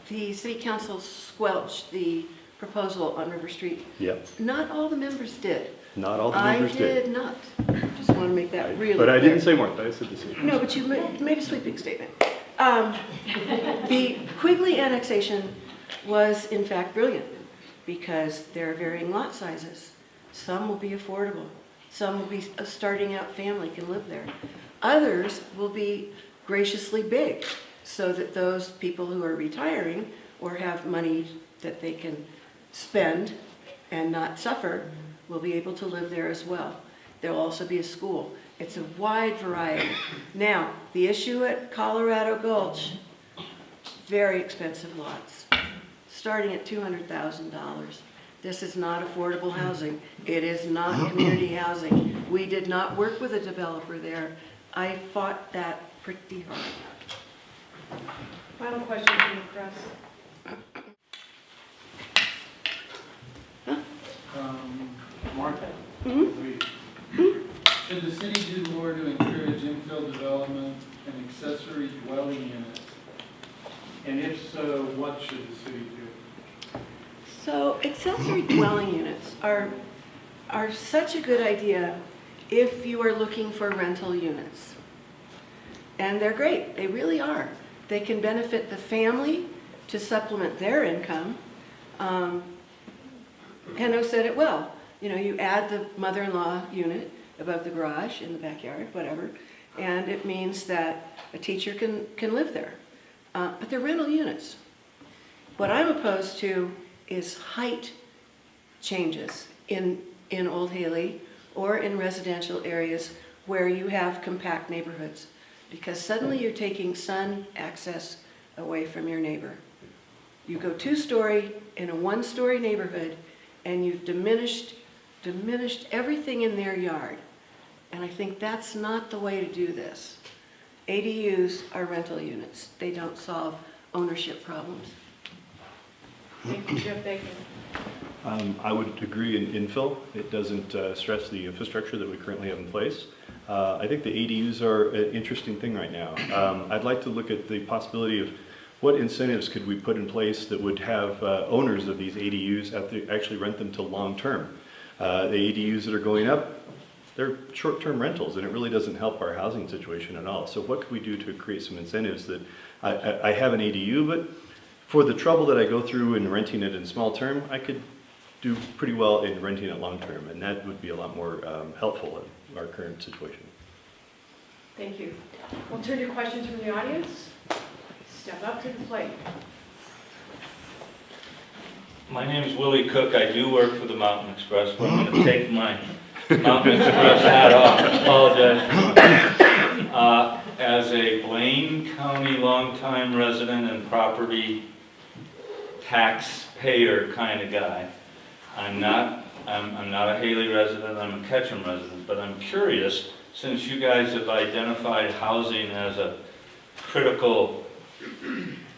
J: the city council squelched the proposal on River Street.
F: Yep.
J: Not all the members did.
F: Not all the members
J: I
F: did.
J: did not. Just want to make that really
F: But I
J: clear.
F: didn't say Martha, I said the city.
J: No, but you made a sweeping statement. The Quigley annexation was in fact brilliant because there are varying lot sizes. Some will be affordable. Some will be a starting out family can live there. Others will be graciously big so that those people who are retiring or have money that they can spend and not suffer will be able to live there as well. There'll also be a school. It's a wide variety. Now, the issue at Colorado Gulch, very expensive lots, starting at $200,000. This is not affordable housing. It is not community housing. We did not work with a developer there. I fought that pretty hard.
B: Final question from the press.
D: Martha?
J: Mhm.
D: Should the city do more to encourage infill development and accessory dwelling units? And if so, what should the city do?
J: So accessory dwelling units are such a good idea if you are looking for rental units. And they're great, they really are. They can benefit the family to supplement their income. Henno said it well. You know, you add the mother-in-law unit above the garage, in the backyard, whatever, and it means that a teacher can live there. But they're rental units. What I'm opposed to is height changes in Old Hailey or in residential areas where you have compact neighborhoods, because suddenly you're taking sun access away from your neighbor. You go two-story in a one-story neighborhood and you've diminished everything in their yard. And I think that's not the way to do this. ADUs are rental units. They don't solve ownership problems.
B: Thank you, Jeff Bacon.
F: I would agree in infill. It doesn't stress the infrastructure that we currently have in place. I think the ADUs are an interesting thing right now. I'd like to look at the possibility of what incentives could we put in place that would have owners of these ADUs have to actually rent them to long-term. The ADUs that are going up, they're short-term rentals, and it really doesn't help our housing situation at all. So what could we do to create some incentives that I have an ADU, but for the trouble that I go through in renting it in small term, I could do pretty well in renting it long-term, and that would be a lot more helpful in our current situation.
B: Thank you. We'll turn to questions from the audience. Step up to the plate.
K: My name is Willie Cook. I do work for the Mountain Express, but I'm going to take my Mountain Express hat off. Apologize. As a Blaine County longtime resident and property taxpayer kind of guy, I'm not a Hailey resident, I'm a Ketchum resident, but I'm curious, since you guys have identified housing as a critical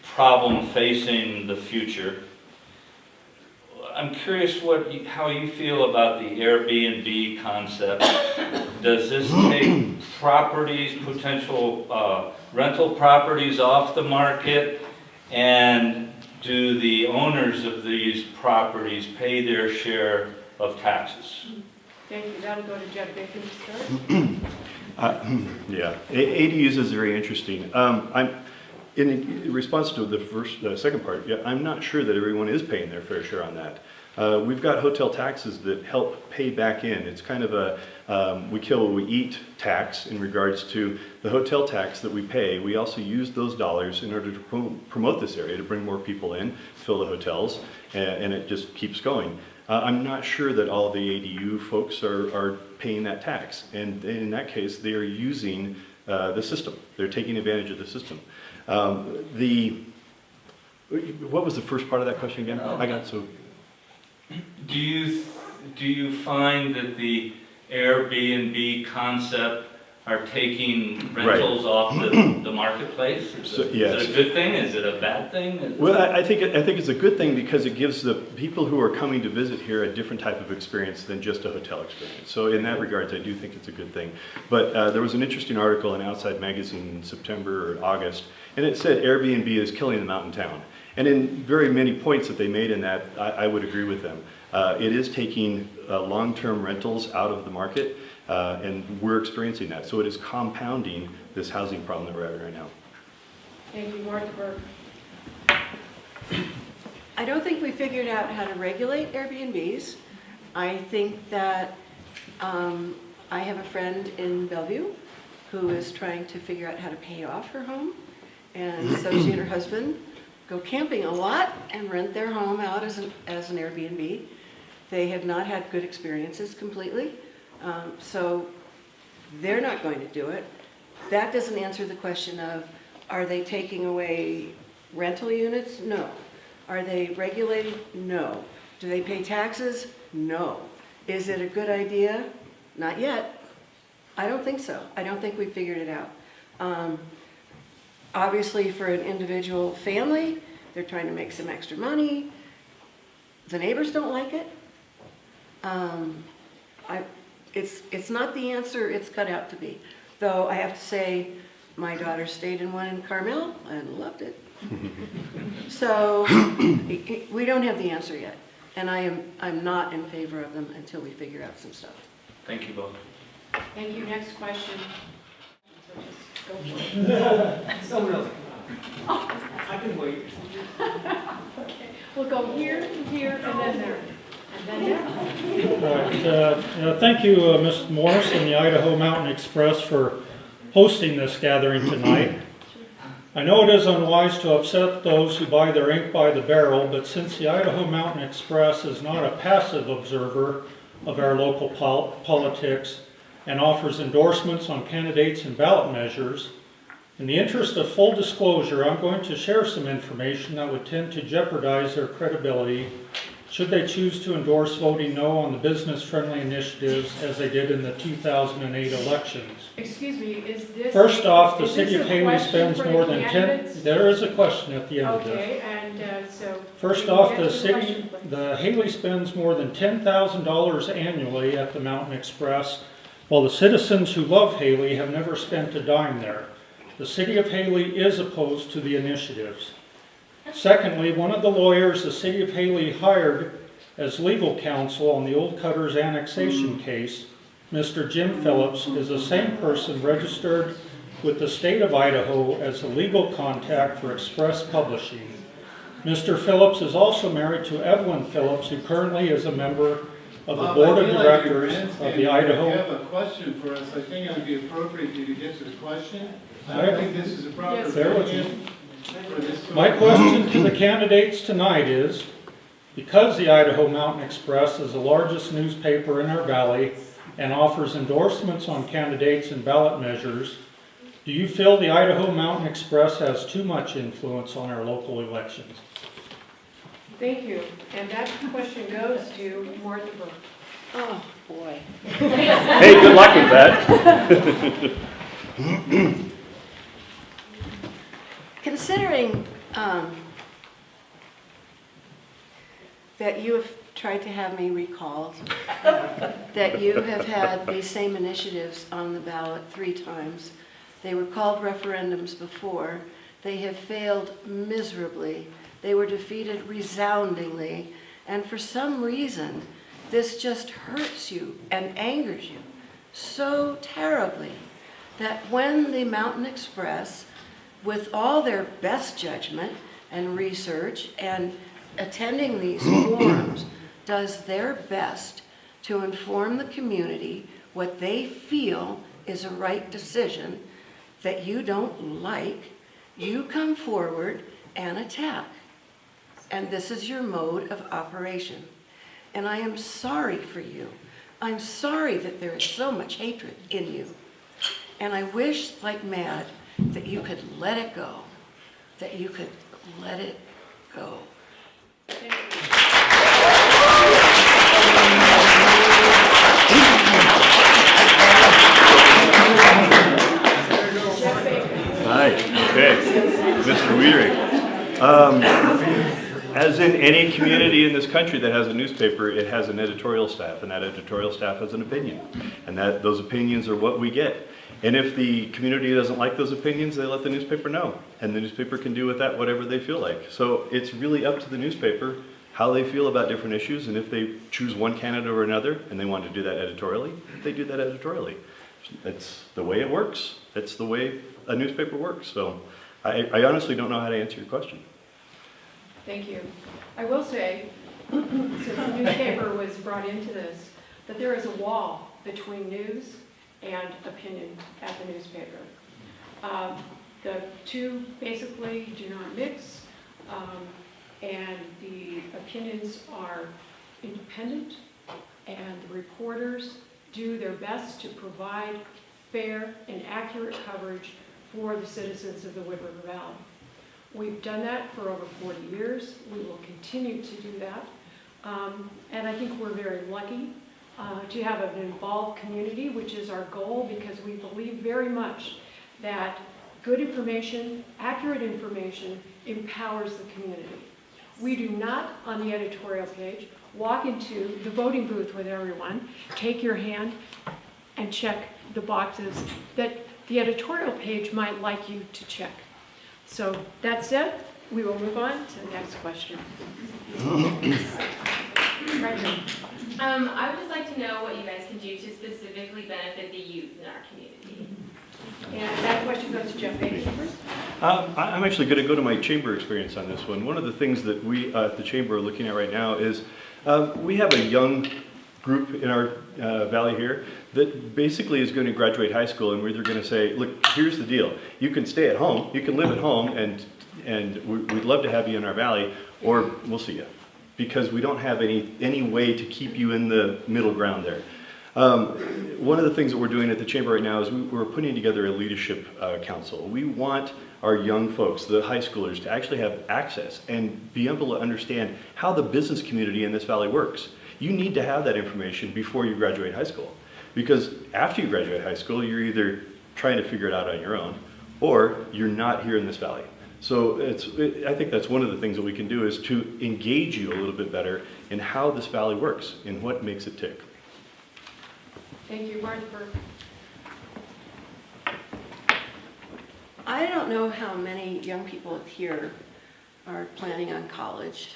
K: problem facing the future. I'm curious how you feel about the Airbnb concept. Does this take properties, potential rental properties off the market? And do the owners of these properties pay their share of taxes?
B: Thank you. That'll go to Jeff Bacon to start.
F: Yeah, ADUs is very interesting. In response to the second part, yeah, I'm not sure that everyone is paying their fair share on that. We've got hotel taxes that help pay back in. It's kind of a we kill, we eat tax in regards to the hotel tax that we pay. We also use those dollars in order to promote this area, to bring more people in, fill the hotels, and it just keeps going. I'm not sure that all the ADU folks are paying that tax, and in that case, they are using the system. They're taking advantage of the system. What was the first part of that question again? I got so.
K: Do you find that the Airbnb concept are taking rentals off the marketplace? Is it a good thing? Is it a bad thing?
F: Well, I think it's a good thing because it gives the people who are coming to visit here a different type of experience than just a hotel experience. So in that regards, I do think it's a good thing. But there was an interesting article in Outside Magazine in September or August, and it said Airbnb is killing the mountain town. And in very many points that they made in that, I would agree with them. It is taking long-term rentals out of the market, and we're experiencing that. So it is compounding this housing problem that we're having right now.
B: Thank you, Martha Burke.
J: I don't think we figured out how to regulate Airbnbs. I think that I have a friend in Bellevue who is trying to figure out how to pay off her home. And so she and her husband go camping a lot and rent their home out as an Airbnb. They have not had good experiences completely, so they're not going to do it. That doesn't answer the question of, are they taking away rental units? No. Are they regulated? No. Do they pay taxes? No. Is it a good idea? Not yet. I don't think so. I don't think we figured it out. Obviously, for an individual family, they're trying to make some extra money. The neighbors don't like it. It's not the answer it's cut out to be. Though I have to say, my daughter stayed in one in Carmel and loved it. So we don't have the answer yet, and I'm not in favor of them until we figure out some stuff.
K: Thank you both.
B: Thank you. Next question. So just go for it.
G: Someone else. I can wait.
B: Okay. We'll go here, here, and then there. And then there.
E: Right. Thank you, Ms. Morris and the Idaho Mountain Express for hosting this gathering tonight. I know it is unwise to upset those who buy their ink by the barrel, but since the Idaho Mountain Express is not a passive observer of our local politics and offers endorsements on candidates and ballot measures, in the interest of full disclosure, I'm going to share some information that would tend to jeopardize their credibility should they choose to endorse voting no on the business-friendly initiatives as they did in the 2008 elections.
B: Excuse me, is this...
E: First off, the
B: is
E: city
B: this
E: of
B: a
E: Hailey
B: question
E: spends
B: for
E: more
B: the
E: than
B: candidates?
E: 10... There is a question at the end of this.
B: Okay, and so...
E: First
B: you
E: off,
B: answer
E: the
B: the
E: city,
B: question, please.
E: the Hailey spends more than $10,000 annually at the Mountain Express, while the citizens who love Hailey have never spent a dime there. The city of Hailey is opposed to the initiatives. Secondly, one of the lawyers the city of Hailey hired as legal counsel on the Old Cutters annexation case, Mr. Jim Phillips, is the same person registered with the state of Idaho as the legal contact for Express Publishing. Mr. Phillips is also married to Evelyn Phillips, who currently is a member of the board of directors of the Idaho.
D: If you have a question for us, I think it would be appropriate for you to get to the question. I don't think this is a proper venue for this.
E: My question to the candidates tonight is, because the Idaho Mountain Express is the largest newspaper in our valley and offers endorsements on candidates and ballot measures, do you feel the Idaho Mountain Express has too much influence on our local elections?
B: Thank you. And that question goes to Martha Burke.
J: Oh, boy.
F: Hey, good luck with that.
J: Considering that you have tried to have me recalled, that you have had these same initiatives on the ballot 3 times. They were called referendums before. They have failed miserably. They were defeated resoundingly. And for some reason, this just hurts you and angers you so terribly that when the Mountain Express, with all their best judgment and research and attending these forums, does their best to inform the community what they feel is a right decision that you don't like, you come forward and attack. And this is your mode of operation. And I am sorry for you. I'm sorry that there is so much hatred in you. And I wish, like mad, that you could let it go. That you could let it go.
F: Hi, okay. Mr. Weiring. As in any community in this country that has a newspaper, it has an editorial staff, and that editorial staff has an opinion. And those opinions are what we get. And if the community doesn't like those opinions, they let the newspaper know. And the newspaper can do with that whatever they feel like. So it's really up to the newspaper how they feel about different issues, and if they choose one candidate or another, and they want to do that editorially, they do that editorially. It's the way it works. It's the way a newspaper works. So I honestly don't know how to answer your question.
B: Thank you. I will say, since the newspaper was brought into this, that there is a wall between news and opinion at the newspaper. The two basically do not mix, and the opinions are independent, and the reporters do their best to provide fair and accurate coverage for the citizens of the Wood River Valley. We've done that for over 40 years. We will continue to do that. And I think we're very lucky to have an involved community, which is our goal, because we believe very much that good information, accurate information, empowers the community. We do not, on the editorial page, walk into the voting booth with everyone, take your hand, and check the boxes that the editorial page might like you to check. So that said, we will move on to the next question.
L: I would just like to know what you guys can do to specifically benefit the youth in our community.
B: And that question goes to Jeff Baker first.
F: I'm actually going to go to my chamber experience on this one. One of the things that we at the chamber are looking at right now is we have a young group in our valley here that basically is going to graduate high school, and we're either going to say, look, here's the deal. You can stay at home, you can live at home, and we'd love to have you in our valley, or we'll see you. Because we don't have any way to keep you in the middle ground there. One of the things that we're doing at the chamber right now is we're putting together a leadership council. We want our young folks, the high schoolers, to actually have access and be able to understand how the business community in this valley works. You need to have that information before you graduate high school. Because after you graduate high school, you're either trying to figure it out on your own, or you're not here in this valley. So I think that's one of the things that we can do, is to engage you a little bit better in how this valley works and what makes it tick.
B: Thank you, Martha Burke.
J: I don't know how many young people here are planning on college.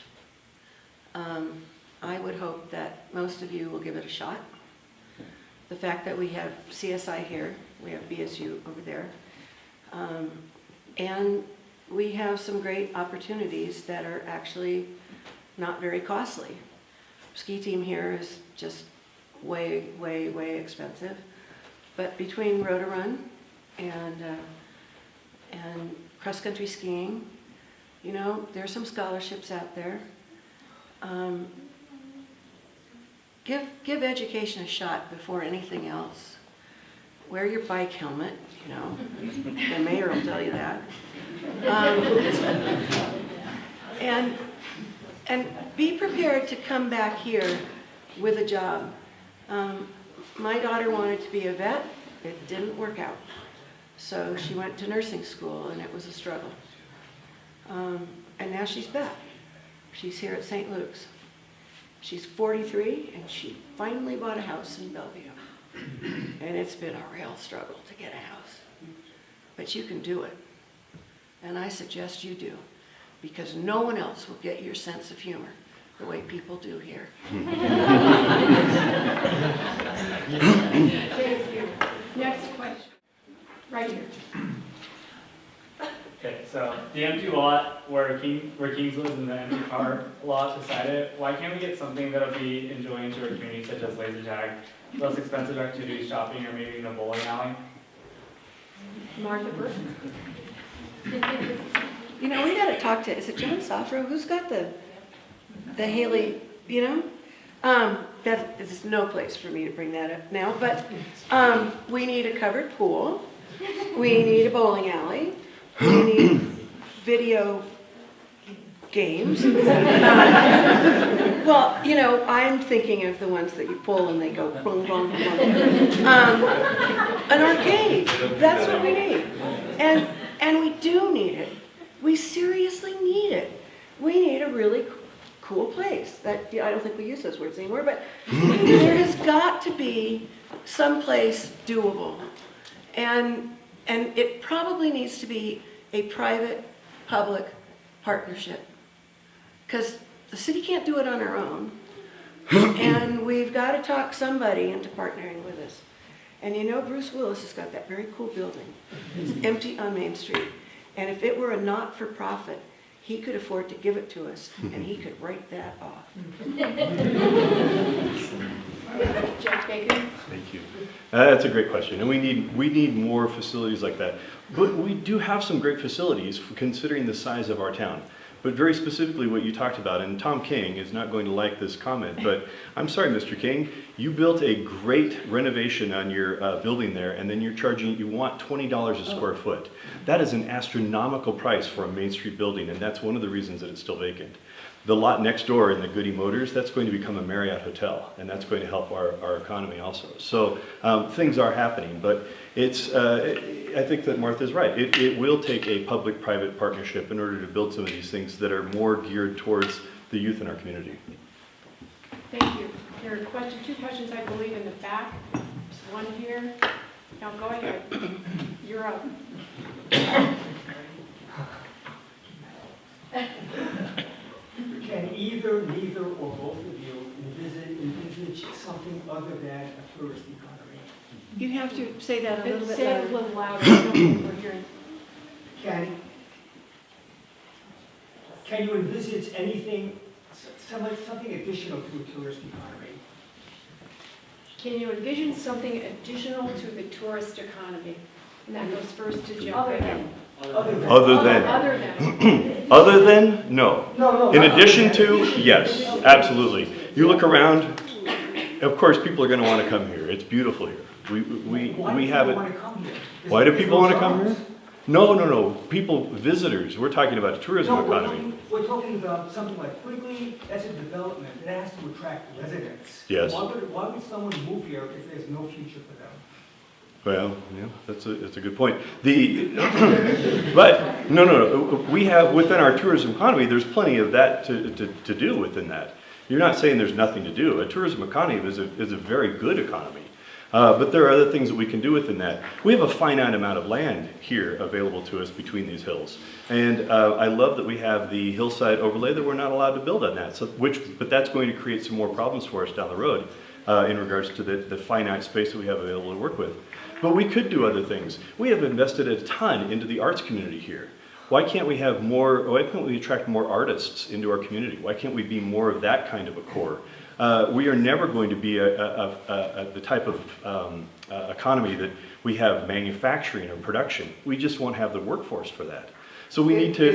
J: I would hope that most of you will give it a shot. The fact that we have CSI here, we have BSU over there, and we have some great opportunities that are actually not very costly. Ski team here is just way, way, way expensive. But between Rotorun and cross-country skiing, you know, there's some scholarships out there. Give education a shot before anything else. Wear your bike helmet, you know. The mayor will tell you that. And be prepared to come back here with a job. My daughter wanted to be a vet. It didn't work out. So she went to nursing school, and it was a struggle. now she's back. She's here at St. Luke's. She's 43, and she finally bought a house in Bellevue. And it's been a real struggle to get a house. But you can do it. And I suggest you do, because no one else will get your sense of humor the way people do here.
B: Thank you. Next question. Right here.
M: Okay, so the empty lot where Kings lives and the empty car lot beside it, why can't we get something that'll be enjoying to our community, such as laser tag, less expensive activities, shopping, or maybe even a bowling alley?
B: Martha Burke.
J: You know, we gotta talk to, is it John Safro? Who's got the Hailey, you know? There's no place for me to bring that up now, but we need a covered pool. We need a bowling alley. We need video games. Well, you know, I'm thinking of the ones that you pull and they go boom, boom, boom. An arcade, that's what we need. And we do need it. We seriously need it. We need a really cool place. That, I don't think we use those words anymore, but there has got to be some place doable. And it probably needs to be a private-public partnership. Because the city can't do it on our own. And we've got to talk somebody into partnering with us. And you know, Bruce Willis has got that very cool building. It's empty on Main Street. And if it were a not-for-profit, he could afford to give it to us, and he could write that off.
B: Jeff Bacon.
F: Thank you. That's a great question, and we need more facilities like that. But we do have some great facilities considering the size of our town. But very specifically what you talked about, and Tom King is not going to like this comment, but I'm sorry, Mr. King, you built a great renovation on your building there, and then you want $20 a square foot. That is an astronomical price for a Main Street building, and that's one of the reasons that it's still vacant. The lot next door in the Goody Motors, that's going to become a Marriott hotel, and that's going to help our economy also. So things are happening, but it's, I think that Martha's right. It will take a public-private partnership in order to build some of these things that are more geared towards the youth in our community.
B: Thank you. There are two questions, I believe, in the back. There's one here. Now go ahead. You're up.
G: Can either, neither, or both of you envisage something other than a tourist economy?
J: You have to say that a little bit
B: Say it a
J: louder.
B: little louder. I don't think we're hearing.
G: Can you envisage anything, something additional to a tourist economy?
B: Can you envision something additional to the tourist economy? And that goes first to Jeff
L: Other
B: Bacon.
F: Other than. Other than, no. In addition to, yes, absolutely. You look around, of course, people are going to want to come here. It's beautiful here. We have it. Why do people want to come here? No. People, visitors. We're talking about a tourism economy.
G: We're talking about something like Quigley, that's a development, it has to attract residents.
F: Yes.
G: Why would someone move here if there's no future for them?
F: Well, yeah, that's a good point. But no. We have within our tourism economy. There's plenty of that to do within that. You're not saying there's nothing to do. A tourism economy is a very good economy. But there are other things that we can do within that. We have a finite amount of land here available to us between these hills. And I love that we have the hillside overlay that we're not allowed to build on that. But that's going to create some more problems for us down the road in regards to the finite space that we have available to work with. But we could do other things. We have invested a ton into the arts community here. Why can't we attract more artists into our community? Why can't we be more of that kind of a core? We are never going to be the type of economy that we have manufacturing or production. We just won't have the workforce for that. So we need to...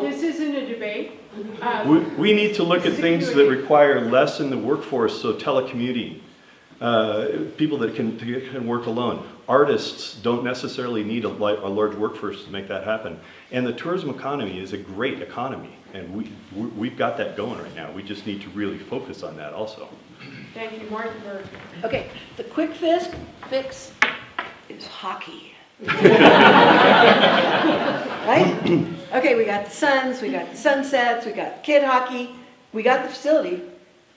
B: This isn't a debate.
F: We need to look at things that require less in the workforce, so telecommuting, people that can work alone. Artists don't necessarily need a large workforce to make that happen. And the tourism economy is a great economy, and we've got that going right now. We just need to really focus on that also.
B: Thank you, Martha Burke.
J: Okay, the quick fix is hockey. Right? Okay, we got the Suns, we got the Sunsets, we got kid hockey, we got the facility,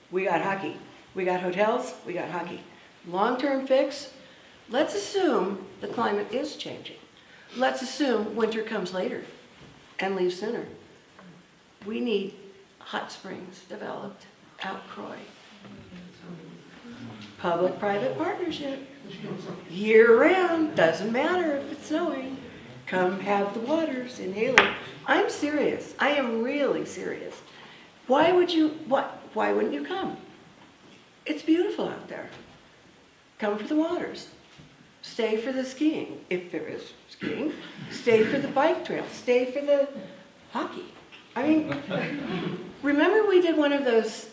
J: we got hockey. We got hotels, we got hockey. Long-term fix, let's assume the climate is changing. Let's assume winter comes later and leaves sooner. We need hot springs developed out Croy. Public-private partnership, year-round, doesn't matter if it's snowing. Come have the waters in Hailey. I'm serious, I am really serious. Why wouldn't you come? It's beautiful out there. Come for the waters. Stay for the skiing, if there is skiing. Stay for the bike trail. Stay for the hockey. I mean, remember we did one of those,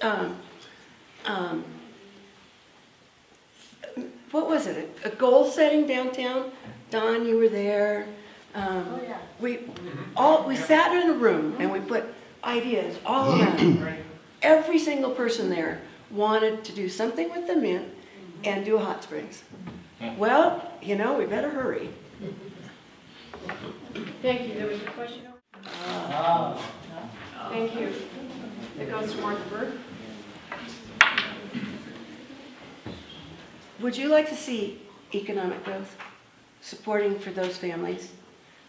J: what was it? A goal setting downtown? Don, you were there. We sat in a room and we put ideas all around. Every single person there wanted to do something with the mint and do a hot springs. Well, we better hurry.
B: Thank you. There was a question. Thank you. It goes to Martha Bird.
J: Would you like to see economic growth, supporting for those families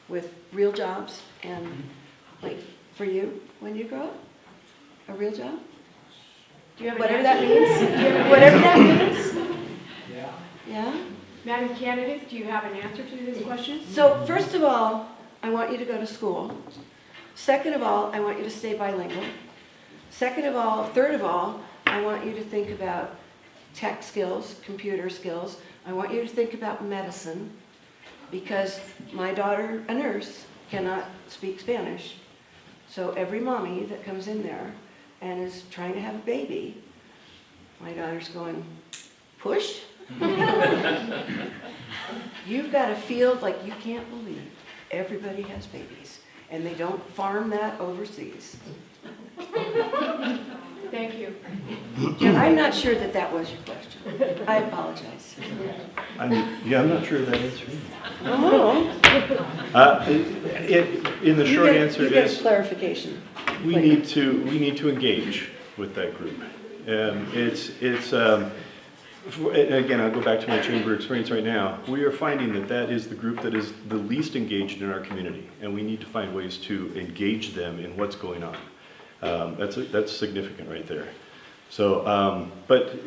J: with real jobs and, like, for you when you grow up? A real job?
B: Do you have
J: Whatever
B: an
J: that
B: answer?
J: means. Whatever that means. Yeah?
B: Madam Candidate, do you have an answer to this question?
J: So first of all, I want you to go to school. Second of all, I want you to stay bilingual. Third of all, I want you to think about tech skills, computer skills. I want you to think about medicine, because my daughter, a nurse, cannot speak Spanish. So every mommy that comes in there and is trying to have a baby, my daughter's going, push? You've got a field like you can't believe. Everybody has babies, and they don't farm that overseas.
B: Thank you.
J: I'm not sure that was your question. I apologize.
F: I'm not sure of that answer.
J: Oh.
F: In the short answer
J: You get
F: is,
J: clarification.
F: we need to engage with that group. And again, I'll go back to my chamber experience right now. We are finding that is the group that is the least engaged in our community, and we need to find ways to engage them in what's going on. That's significant right there. So, but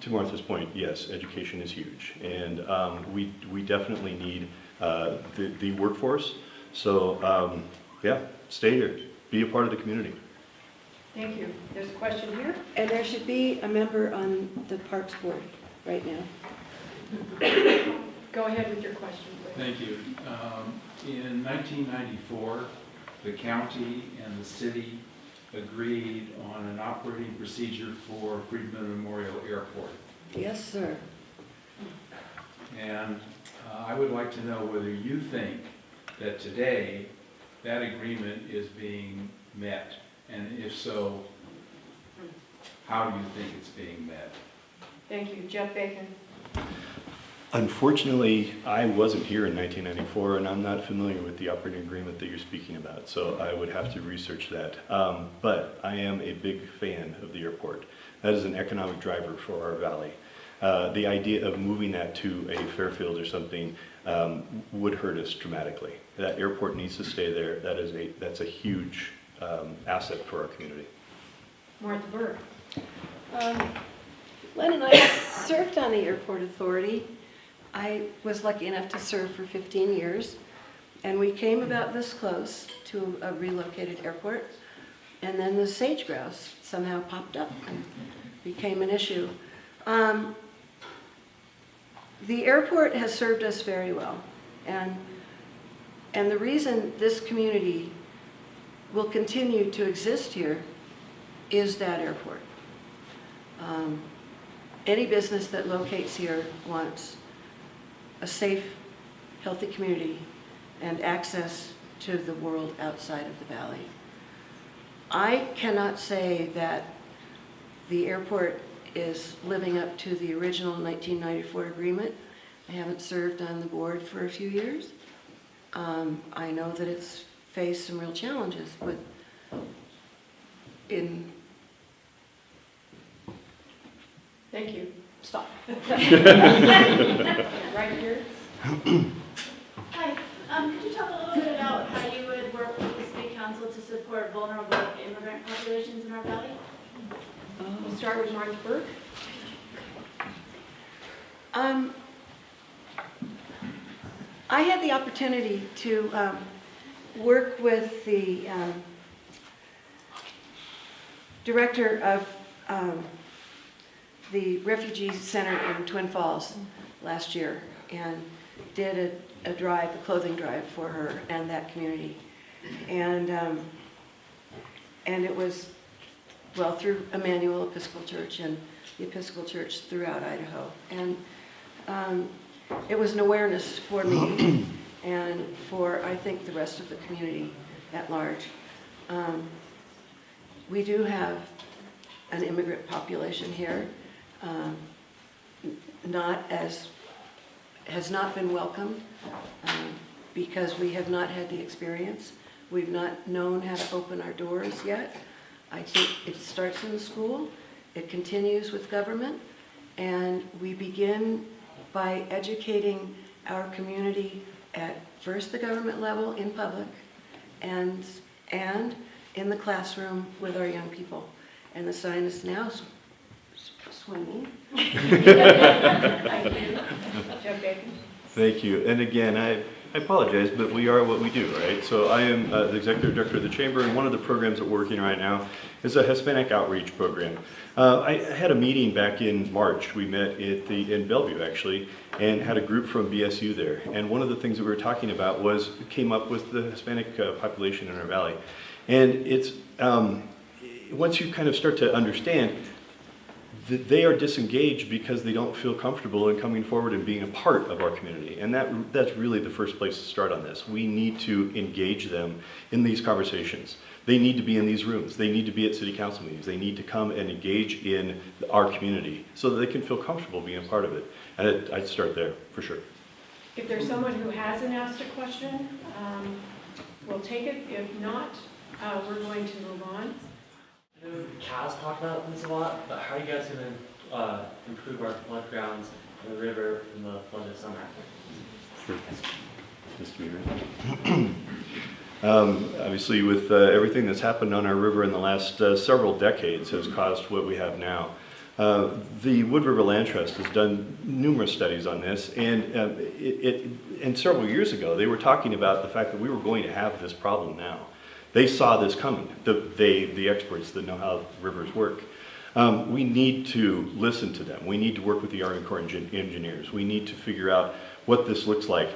F: to Martha's point, yes, education is huge, and we definitely need the workforce. So, yeah, stay here, be a part of the community.
B: Thank you. There's a question here.
J: And there should be a member on the Parks Board right now.
B: Go ahead with your question, please.
N: Thank you. In 1994, the county and the city agreed on an operating procedure for Friedman Memorial Airport.
J: Yes, sir.
N: And I would like to know whether you think that today that agreement is being met. And if so, how do you think it's being met?
B: Thank you. Jeff Bacon.
F: Unfortunately, I wasn't here in 1994, and I'm not familiar with the operating agreement that you're speaking about, so I would have to research that. But I am a big fan of the airport. That is an economic driver for our valley. The idea of moving that to a Fairfield or something would hurt us dramatically. That airport needs to stay there. That's a huge asset for our community.
B: Martha Bird.
J: Len and I served on the airport authority. I was lucky enough to serve for 15 years, and we came about this close to a relocated airport, and then the sage grouse somehow popped up and became an issue. The airport has served us very well, and the reason this community will continue to exist here is that airport. Any business that locates here wants a safe, healthy community and access to the world outside of the valley. I cannot say that the airport is living up to the original 1994 agreement. I haven't served on the board for a few years. I know that it's face some real challenges with, in,
B: Thank you.
A: Stop.
B: Right here.
L: Hi, could you talk a little bit about how you would work with the city council to support vulnerable immigrant populations in our valley?
B: We'll start with Mark Burke.
J: I had the opportunity to work with the director of the Refugee Center in Twin Falls last year and did a drive, a clothing drive for her and that community. And it was, well, through Emmanuel Episcopal Church and the Episcopal Church throughout Idaho. And it was an awareness for me and for, I think, the rest of the community at large. We do have an immigrant population here, has not been welcomed because we have not had the experience. We've not known how to open our doors yet. I think it starts in the school, it continues with government, and we begin by educating our community at first the government level in public and in the classroom with our young people. And the sign is now swinging.
B: Thank you. Jeff Bacon.
F: Thank you. And again, I apologize, but we are what we do, right? So I am the executive director of the chamber, and one of the programs that we're working right now is a Hispanic outreach program. I had a meeting back in March. We met in Bellevue, actually, and had a group from BSU there. And one of the things that we were talking about came up with the Hispanic population in our valley. And it's, once you kind of start to understand that they are disengaged because they don't feel comfortable in coming forward and being a part of our community. And that's really the first place to start on this. We need to engage them in these conversations. They need to be in these rooms. They need to be at city council meetings. They need to come and engage in our community so that they can feel comfortable being a part of it. And I'd start there, for sure.
B: If there's someone who hasn't asked a question, we'll take it. If not, we're going to move on.
M: I know Kaz talked about this a lot, but how are you guys going to improve our flood grounds in the river in the flood this summer?
F: Sure. Mr. Mayor. Obviously, with everything that's happened on our river in the last several decades has caused what we have now. The Wood River Land Trust has done numerous studies on this, and several years ago, they were talking about the fact that we were going to have this problem now. They saw this coming, the experts that know how rivers work. We need to listen to them. We need to work with the Army Corps engineers. We need to figure out what this looks like.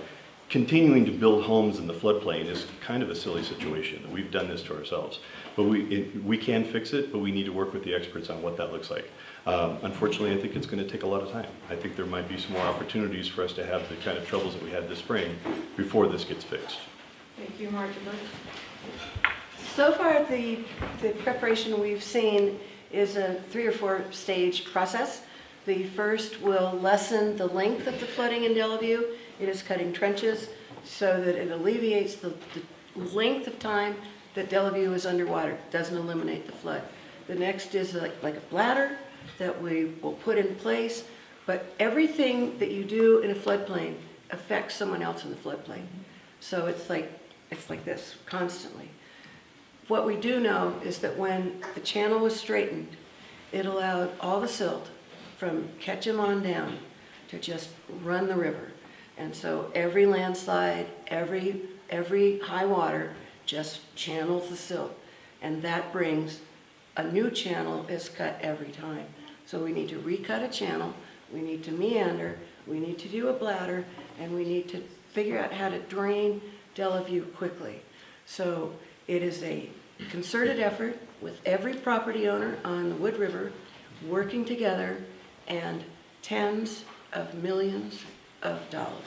F: Continuing to build homes in the floodplain is kind of a silly situation. We've done this to ourselves. But we can fix it, but we need to work with the experts on what that looks like. Unfortunately, I think it's going to take a lot of time. I think there might be some more opportunities for us to have the kind of troubles that we had this spring before this gets fixed.
B: Thank you, Martha.
J: So far, the preparation we've seen is a 3 or 4 stage process. The first will lessen the length of the flooding in Bellevue. It is cutting trenches so that it alleviates the length of time that Bellevue is underwater. It doesn't eliminate the flood. The next is like a bladder that we will put in place, but everything that you do in a floodplain affects someone else in the floodplain. So it's like this constantly. What we do know is that when the channel was straightened, it allowed all the silt from Ketchum on down to just run the river. And so every landslide, every high water just channels the silt. And that brings a new channel is cut every time. So we need to recut a channel, we need to meander, we need to do a bladder, and we need to figure out how to drain Bellevue quickly. So it is a concerted effort with every property owner on the Wood River working together and tens of millions of dollars.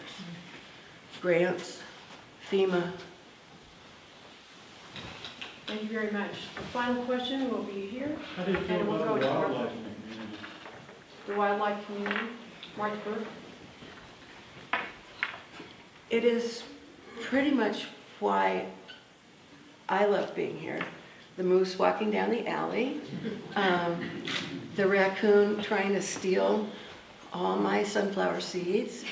J: Grants, FEMA.
B: Thank you very much. The final question will be here.
E: How do you feel
B: And we'll
E: about
B: go
E: the
B: to
E: wildlife in the community?
B: the wildlife community. Mark Burke.
J: It is pretty much why I love being here. The moose walking down the alley, the raccoon trying to steal all my sunflower seeds.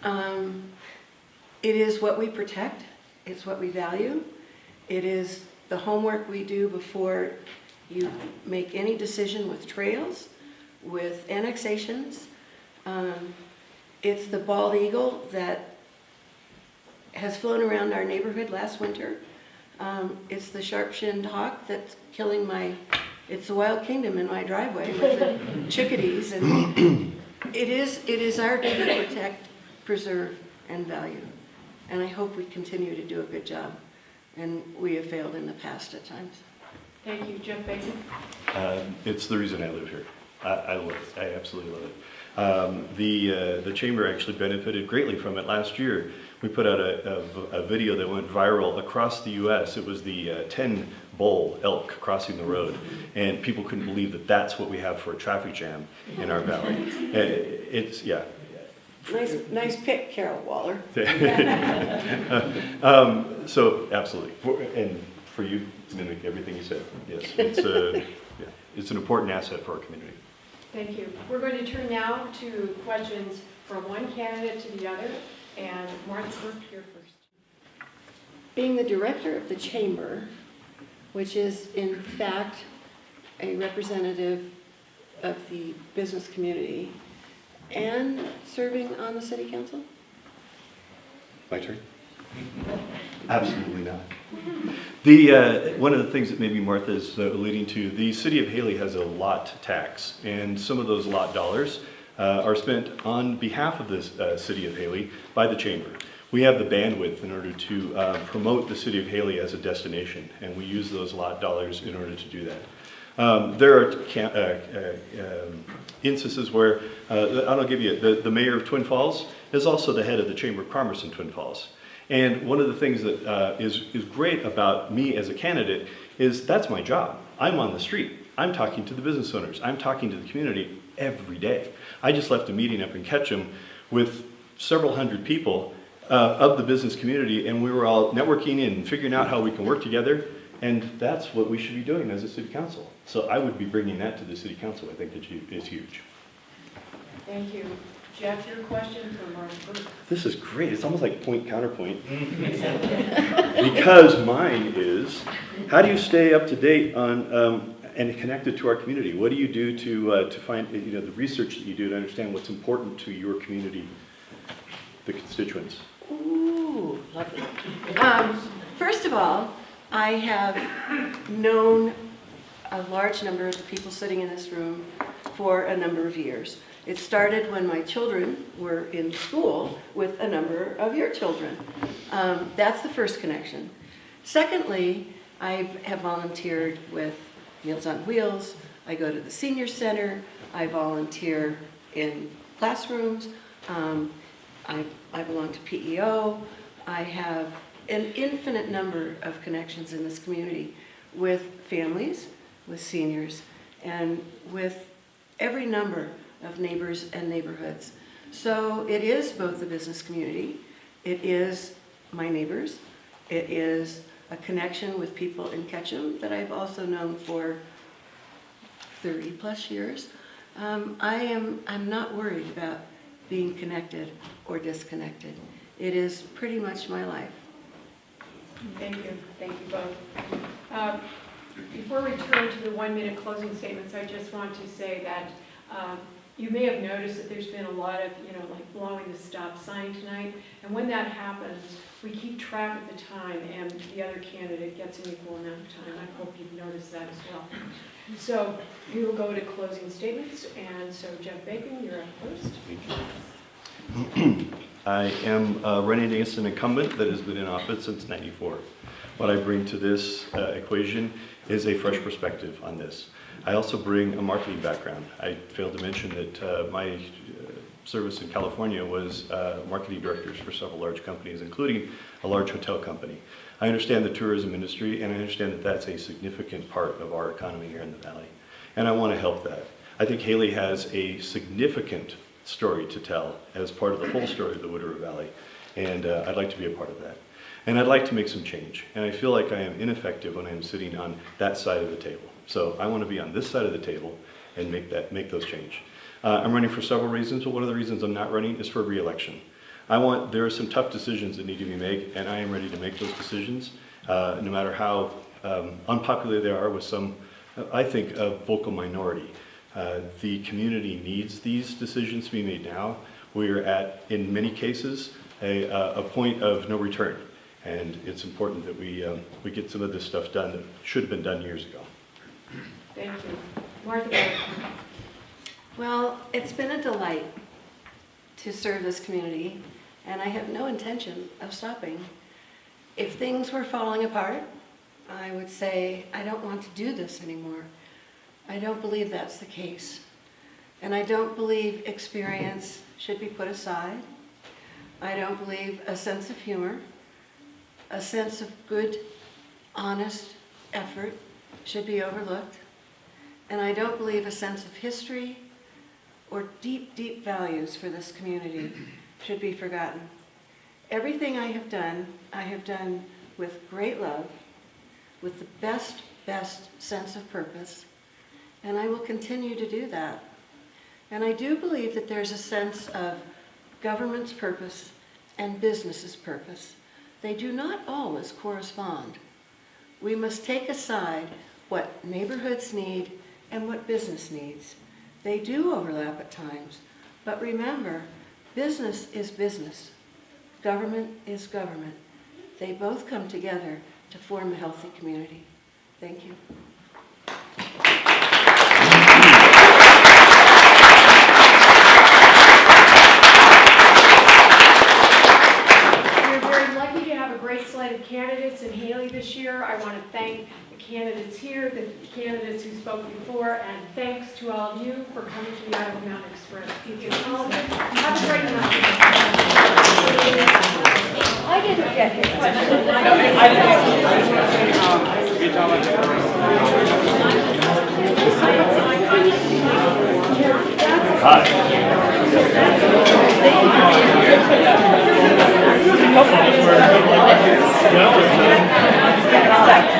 J: It is what we protect, it's what we value. It is the homework we do before you make any decision with trails, with annexations. It's the bald eagle that has flown around our neighborhood last winter. It's the sharp-shinned hawk that's killing it's the wild kingdom in my driveway with the chickadees. And it is our duty to protect, preserve, and value. And I hope we continue to do a good job. And we have failed in the past at times.
B: Thank you. Jeff Bacon?
F: It's the reason I live here. I love it. I absolutely love it. The chamber actually benefited greatly from it last year. We put out a video that went viral across the U.S. It was the 10 bull elk crossing the road, and people couldn't believe that that's what we have for a traffic jam in our valley. It's, yeah.
J: Nice pick, Carol Waller.
F: So absolutely, and for you, mimic everything you said. Yes, it's an important asset for our community.
B: Thank you. We're going to turn now to questions from one candidate to the other, and Martha Burke here first.
J: Being the director of the chamber, which is in fact a representative of the business community, and serving on the city council?
F: My turn? Absolutely not. One of the things that maybe Martha is alluding to, the city of Hailey has a lot tax, and some of those lot dollars are spent on behalf of the city of Hailey by the chamber. We have the bandwidth in order to promote the city of Hailey as a destination, and we use those lot dollars in order to do that. There are instances where, I'll give you, the mayor of Twin Falls is also the head of the Chamber of Commerce in Twin Falls. And one of the things that is great about me as a candidate is that's my job. I'm on the street. I'm talking to the business owners. I'm talking to the community every day. I just left a meeting up in Ketchum with several hundred people of the business community, and we were all networking and figuring out how we can work together. And that's what we should be doing as a city council. So I would be bringing that to the city council. I think that is huge.
B: Thank you. Jeff, your question for Martha Burke.
F: This is great. It's almost like point counterpoint. Because mine is, how do you stay up to date on and connected to our community? What do you do to find the research that you do to understand what's important to your community, the constituents?
J: Ooh, lovely. First of all, I have known a large number of the people sitting in this room for a number of years. It started when my children were in school with a number of your children. That's the first connection. Secondly, I have volunteered with Meals on Wheels. I go to the senior center. I volunteer in classrooms. I belong to PEO. I have an infinite number of connections in this community with families, with seniors, and with every number of neighbors and neighborhoods. So it is both the business community, it is my neighbors, it is a connection with people in Ketchum that I've also known for 30 plus years. I'm not worried about being connected or disconnected. It is pretty much my life.
B: Thank you. Thank you both. Before we turn to the 1-minute closing statements, I just want to say that you may have noticed that there's been a lot of, like blowing the stop sign tonight. And when that happens, we keep track of the time and the other candidate gets an equal amount of time. I hope you've noticed that as well. So we will go to closing statements. And so Jeff Bacon, you're up first.
F: I am running against an incumbent that has been in office since '94. What I bring to this equation is a fresh perspective on this. I also bring a marketing background. I failed to mention that my service in California was marketing directors for several large companies, including a large hotel company. I understand the tourism industry, and I understand that that's a significant part of our economy here in the Valley. And I want to help that. I think Hailey has a significant story to tell as part of the whole story of the Wood River Valley, and I'd like to be a part of that. And I'd like to make some change. And I feel like I am ineffective when I am sitting on that side of the table. So I want to be on this side of the table and make those change. I'm running for several reasons, but one of the reasons I'm not running is for re-election. There are some tough decisions that need to be made, and I am ready to make those decisions, no matter how unpopular they are with some, I think, a vocal minority. The community needs these decisions to be made now. We are at, in many cases, a point of no return, and it's important that we get some of this stuff done that should have been done years ago.
B: Thank you. Martha?
J: Well, it's been a delight to serve this community, and I have no intention of stopping. If things were falling apart, I would say, I don't want to do this anymore. I don't believe that's the case. And I don't believe experience should be put aside. I don't believe a sense of humor, a sense of good, honest effort should be overlooked. And I don't believe a sense of history or deep, deep values for this community should be forgotten. Everything I have done with great love, with the best sense of purpose, and I will continue to do that. And I do believe that there's a sense of government's purpose and business's purpose. They do not always correspond. We must take aside what neighborhoods need and what business needs. They do overlap at times, but remember, business is business. Government is government. They both come together to form a healthy community. Thank you.
B: We're very lucky to have a great slate of candidates in Hailey this year. I want to thank the candidates here, the candidates who spoke before, and thanks to all of you for coming to the Idaho Mountain Express. Have a great night.
A: I didn't get here.
E: Hi.